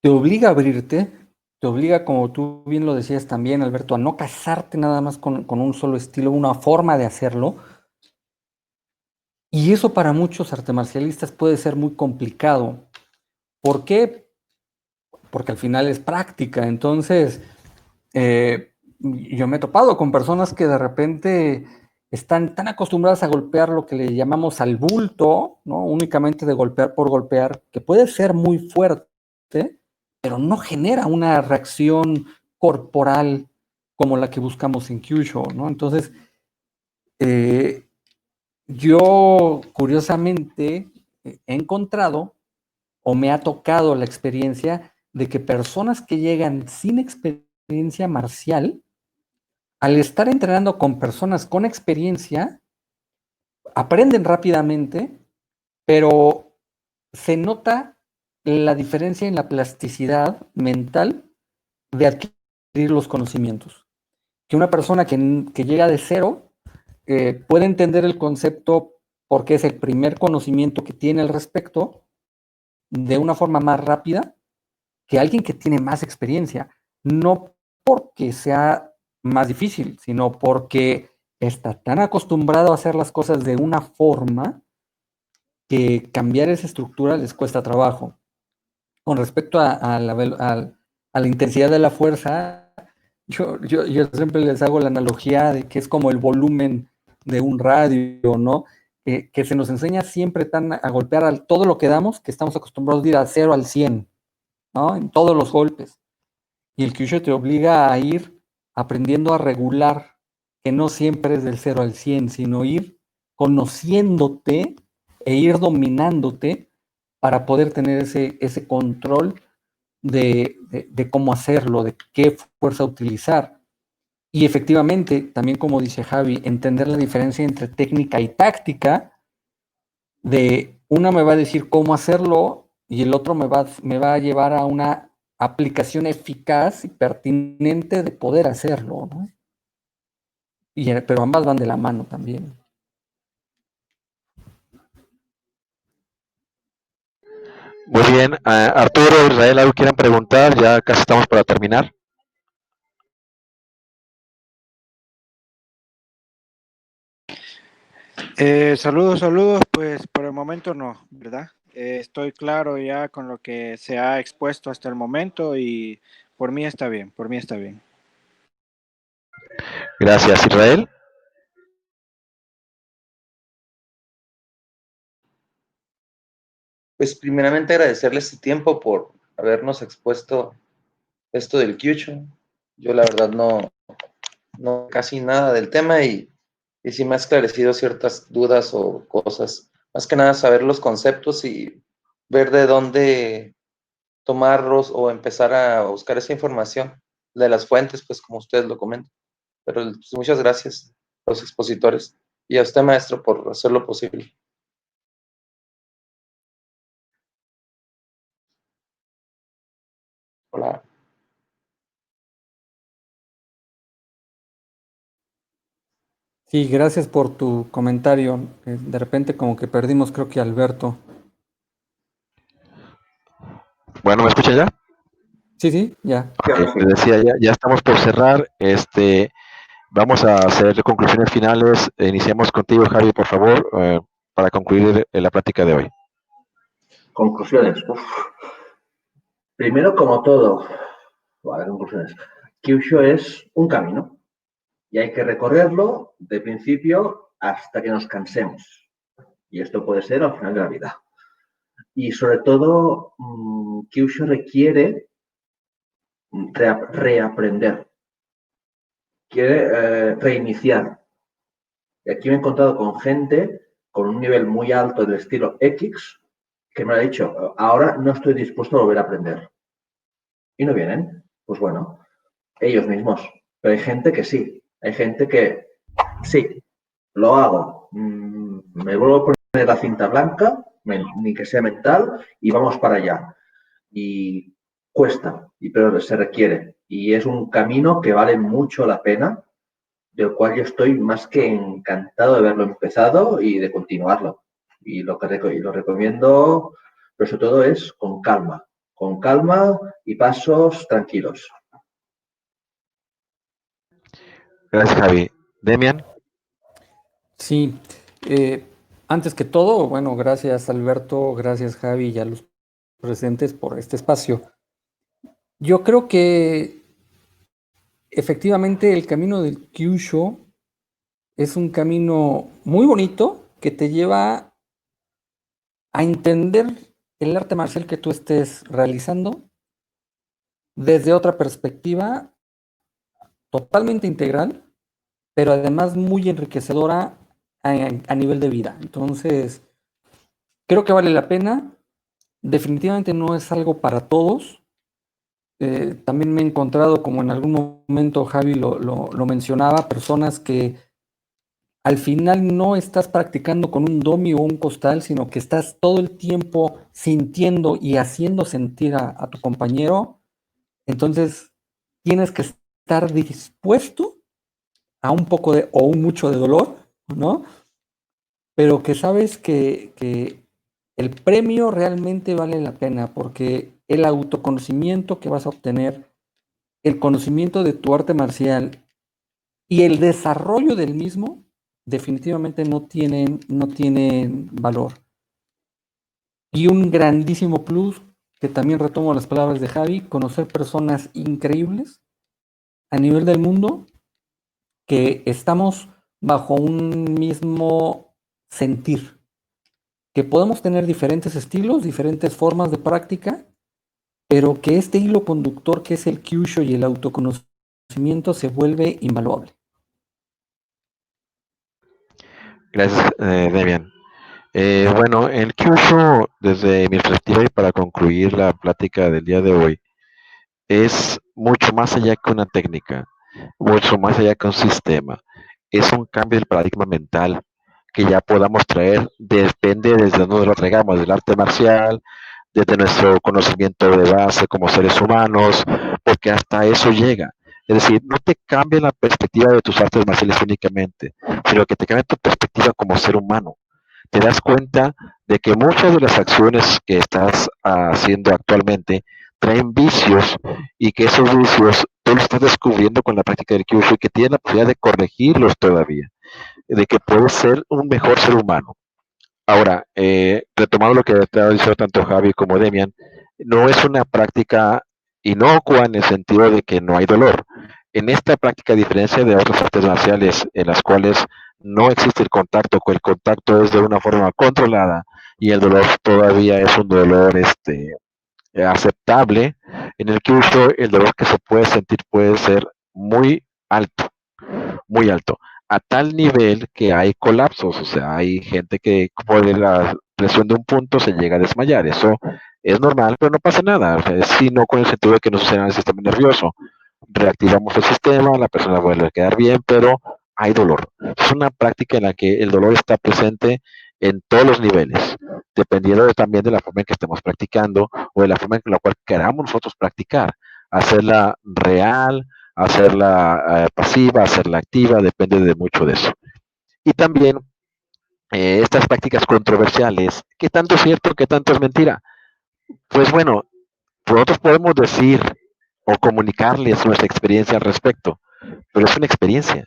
te obliga a abrirte, te obliga, como tú bien lo decías también, Alberto, a no casarte nada más con un solo estilo, una forma de hacerlo. Y eso para muchos artes marcialistas puede ser muy complicado. ¿Por qué? Porque al final es práctica. Entonces, yo me he topado con personas que de repente están tan acostumbradas a golpear lo que le llamamos al bulto, ¿no? Únicamente de golpear por golpear, que puede ser muy fuerte, pero no genera una reacción corporal como la que buscamos en Kyushu, ¿no? Entonces, yo curiosamente he encontrado o me ha tocado la experiencia de que personas que llegan sin experiencia marcial, al estar entrenando con personas con experiencia, aprenden rápidamente, pero se nota la diferencia en la plasticidad mental de adquirir los conocimientos. Que una persona que llega de cero puede entender el concepto porque es el primer conocimiento que tiene al respecto de una forma más rápida que alguien que tiene más experiencia, no porque sea más difícil, sino porque está tan acostumbrado a hacer las cosas de una forma que cambiar esa estructura les cuesta trabajo. Con respecto a la intensidad de la fuerza, yo siempre les hago la analogía de que es como el volumen de un radio, ¿no? Que se nos enseña siempre a golpear todo lo que damos, que estamos acostumbrados a ir a 0 al 100, ¿no? En todos los golpes. Y el Kyushu te obliga a ir aprendiendo a regular, que no siempre es del 0 al 100, sino ir conociéndote e ir dominándote para poder tener ese control de cómo hacerlo, de qué fuerza utilizar. Y efectivamente, también como dice Javi, entender la diferencia entre técnica y táctica, de una me va a decir cómo hacerlo y el otro me va a llevar a aplicación eficaz y pertinente de poder hacerlo, ¿no? Pero ambas van de la mano también. Muy bien, Arturo, Israel, ¿algo quieren preguntar? Ya casi estamos para terminar. Saludos, pues por el momento no, ¿verdad? Estoy claro ya con lo que se ha expuesto hasta el momento y por mí está bien, por mí está bien. Gracias, Israel. Pues primeramente agradecerles este tiempo por habernos expuesto esto del Kyushu. Yo la verdad no casi nada del tema y sí me ha esclarecido ciertas dudas o cosas. Más que nada saber los conceptos y ver de dónde tomarlos o empezar a buscar esa información de las fuentes, pues como ustedes lo comentan. Pero pues, muchas gracias a los expositores y a usted, maestro, por hacerlo posible. Hola. Sí, gracias por tu comentario. De repente como que perdimos, creo que a Alberto. Bueno, ¿me escuchan ya? Sí, ya. Ok, les decía, ya estamos por cerrar. Vamos a hacer conclusiones finales. Iniciamos contigo, Javi, por favor, para concluir la plática de hoy. Conclusiones. Uf. Primero, como todo, a ver, conclusiones. Kyushu es un camino y hay que recorrerlo de principio hasta que nos cansemos. Y esto puede ser al final de la vida. Y sobre todo, Kyushu requiere reaprender, quiere reiniciar. Y aquí me he encontrado con gente con un nivel muy alto del estilo X que me ha dicho, ahora no estoy dispuesto a volver a aprender. Y no vienen. Pues bueno, ellos mismos. Pero hay gente que sí. Hay gente que sí, lo hago. Me vuelvo a poner la cinta blanca, ni que sea mental, y vamos para allá. Y cuesta, pero se requiere. Y es un camino que vale mucho la pena, del cual yo estoy más que encantado de haberlo empezado y de continuarlo. Y lo recomiendo, pero sobre todo es con calma y pasos tranquilos. Gracias, Javi. Demian. Sí, antes que todo, bueno, gracias Alberto, gracias Javi y a los presentes por este espacio. Yo creo que efectivamente el camino del Kyushu es un camino muy bonito que te lleva a entender el arte marcial que tú estés realizando desde otra perspectiva totalmente integral, pero además muy enriquecedora a nivel de vida. Entonces, creo que vale la pena. Definitivamente no es algo para todos. También me he encontrado, como en algún momento Javi lo mencionaba, personas que al final no estás practicando con un domi o un costal, sino que estás todo el tiempo sintiendo y haciendo sentir a tu compañero. Entonces, tienes que estar dispuesto a un poco de o un mucho de dolor, ¿no? Pero que sabes que el premio realmente vale la pena porque el autoconocimiento que vas a obtener, el conocimiento de tu arte marcial y el desarrollo del mismo definitivamente no tienen valor. Y un grandísimo plus, que también retomo las palabras de Javi, conocer personas increíbles a nivel del mundo que estamos bajo un mismo sentir, que podemos tener diferentes estilos, diferentes formas de práctica, pero que este hilo conductor que es el Kyushu y el autoconocimiento se vuelve invaluable. Gracias, Demian. Bueno, el Kyushu, desde mi perspectiva y para concluir la plática del día de hoy, es mucho más allá que una técnica, mucho más allá que un sistema. Es un cambio del paradigma mental que ya podamos traer, depende desde donde lo traigamos, del arte marcial, desde nuestro conocimiento de base como seres humanos, porque hasta eso llega. Es decir, no te cambia la perspectiva de tus artes marciales únicamente, sino que te cambia tu perspectiva como ser humano. Te das cuenta de que muchas de las acciones que estás haciendo actualmente traen vicios y que esos vicios tú los estás descubriendo con la práctica del Kyushu y que tienes la posibilidad de corregirlos todavía, de que puedes ser un mejor ser humano. Ahora, retomando lo que te ha dicho tanto Javi como Demian, no es una práctica inocua en el sentido de que no hay dolor. En esta práctica, a diferencia de otras artes marciales en las cuales no existe el contacto es de una forma controlada y el dolor todavía es un dolor aceptable. En el Kyushu, el dolor que se puede sentir puede ser muy alto, muy alto, a tal nivel que hay colapsos, o sea, hay gente que por la presión de un punto se llega a desmayar. Eso es normal, pero no pasa nada, o sea, es sino con el sentido de que no sucede en el sistema nervioso. Reactivamos el sistema, la persona vuelve a quedar bien, pero hay dolor. Es una práctica en la que el dolor está presente en todos los niveles, dependiendo también de la forma en que estemos practicando o de la forma en la cual queramos nosotros practicar. Hacerla real, hacerla pasiva, hacerla activa, depende de mucho de eso. Y también estas prácticas controversiales, ¿qué tanto es cierto, qué tanto es mentira? Pues bueno, nosotros podemos decir o comunicarles nuestra experiencia al respecto, pero es una experiencia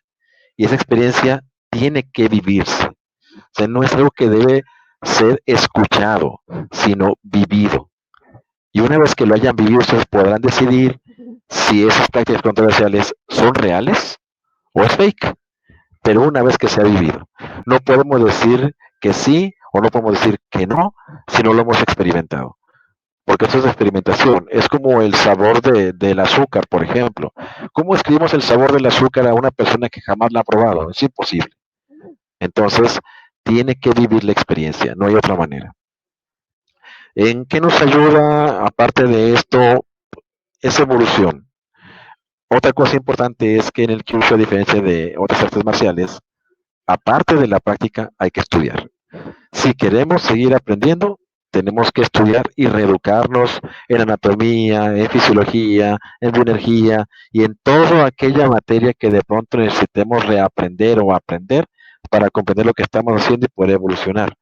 y esa experiencia tiene que vivirse. O sea, no es algo que debe ser escuchado, sino vivido. Y una vez que lo hayan vivido, ustedes podrán decidir si esas prácticas controversiales son reales o es fake. Pero una vez que se ha vivido, no podemos decir que sí o no podemos decir que no si no lo hemos experimentado. Porque eso es experimentación. Es como el sabor del azúcar, por ejemplo. ¿Cómo escribimos el sabor del azúcar a una persona que jamás la ha probado? Es imposible. Entonces, tiene que vivir la experiencia, no hay otra manera. ¿En qué nos ayuda, aparte de esto, esa evolución? Otra cosa importante es que en el Kyushu, a diferencia de otras artes marciales, aparte de la práctica, hay que estudiar. Si queremos seguir aprendiendo, tenemos que estudiar y reeducarnos en anatomía, en fisiología, en bioenergía y en toda aquella materia que de pronto necesitemos reaprender o aprender para comprender lo que estamos haciendo y poder evolucionar.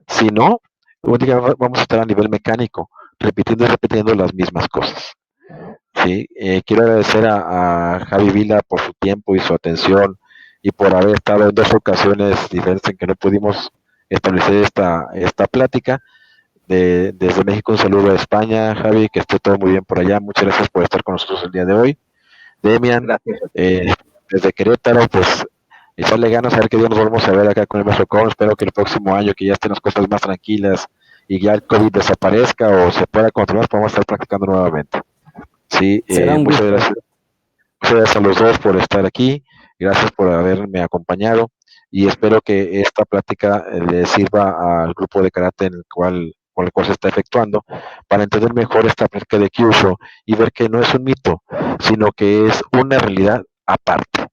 Si no, vamos a estar a nivel mecánico, repitiendo y repitiendo las mismas cosas. ¿Sí? Quiero agradecer a Javi Vila por su tiempo y su atención y por haber estado en dos ocasiones diferentes en que no pudimos establecer esta plática. Desde México un saludo a España, Javi, que esté todo muy bien por allá. Muchas gracias por estar con nosotros el día de hoy. Demian, desde Querétaro, pues echarle ganas a ver qué día nos volvemos a ver acá con el maestro Cohen. Espero que el próximo año, que ya estén las cosas más tranquilas y ya el COVID desaparezca o se pueda controlar, podamos estar practicando nuevamente. Sí, muchas gracias. Muchas gracias a los dos por estar aquí. Gracias por haberme acompañado y espero que esta plática le sirva al grupo de karate con el cual se está efectuando para entender mejor esta práctica de Kyushu y ver que no es un mito, sino que es una realidad aparte.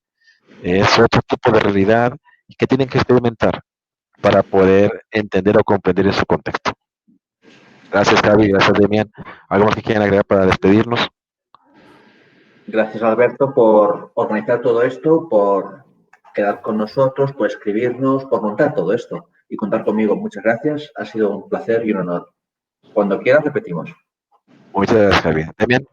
Es otro tipo de realidad que tienen que experimentar para poder entender o comprender en su contexto. Gracias, Javi. Gracias, Demian. ¿Algo más que quieran agregar para despedirnos? Gracias, Alberto, por organizar todo esto, por quedar con nosotros, por escribirnos, por montar todo esto y contar conmigo. Muchas gracias. Ha sido un placer y un honor. Cuando quieras, repetimos. Muchas gracias, Javi. Demian.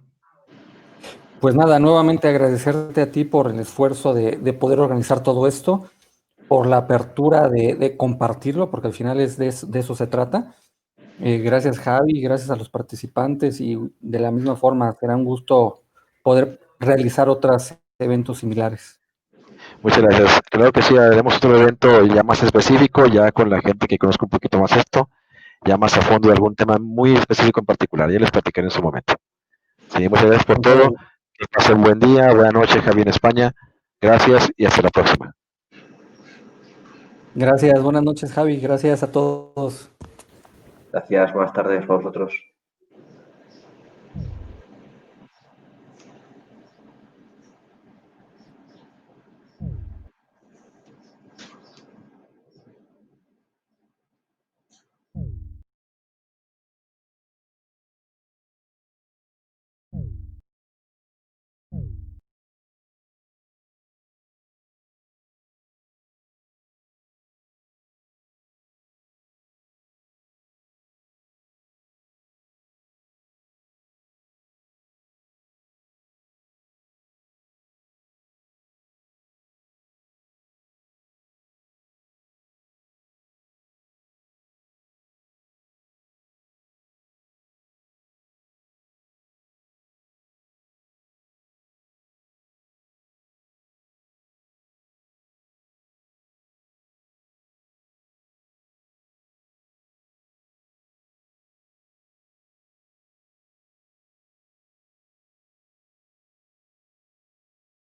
Pues nada, nuevamente agradecerte a ti por el esfuerzo de poder organizar todo esto, por la apertura de compartirlo, porque al final de eso se trata. Gracias, Javi, gracias a los participantes y de la misma forma será un gusto poder realizar otros eventos similares. Muchas gracias. Claro que sí, haremos otro evento ya más específico, ya con la gente que conozca un poquito más esto, ya más a fondo de algún tema muy específico en particular. Ya les platicaré en su momento. Sí, muchas gracias por todo. Que pasen buen día, buena noche, Javi en España. Gracias y hasta la próxima. Gracias, buenas noches, Javi. Gracias a todos. Gracias, buenas tardes a vosotros.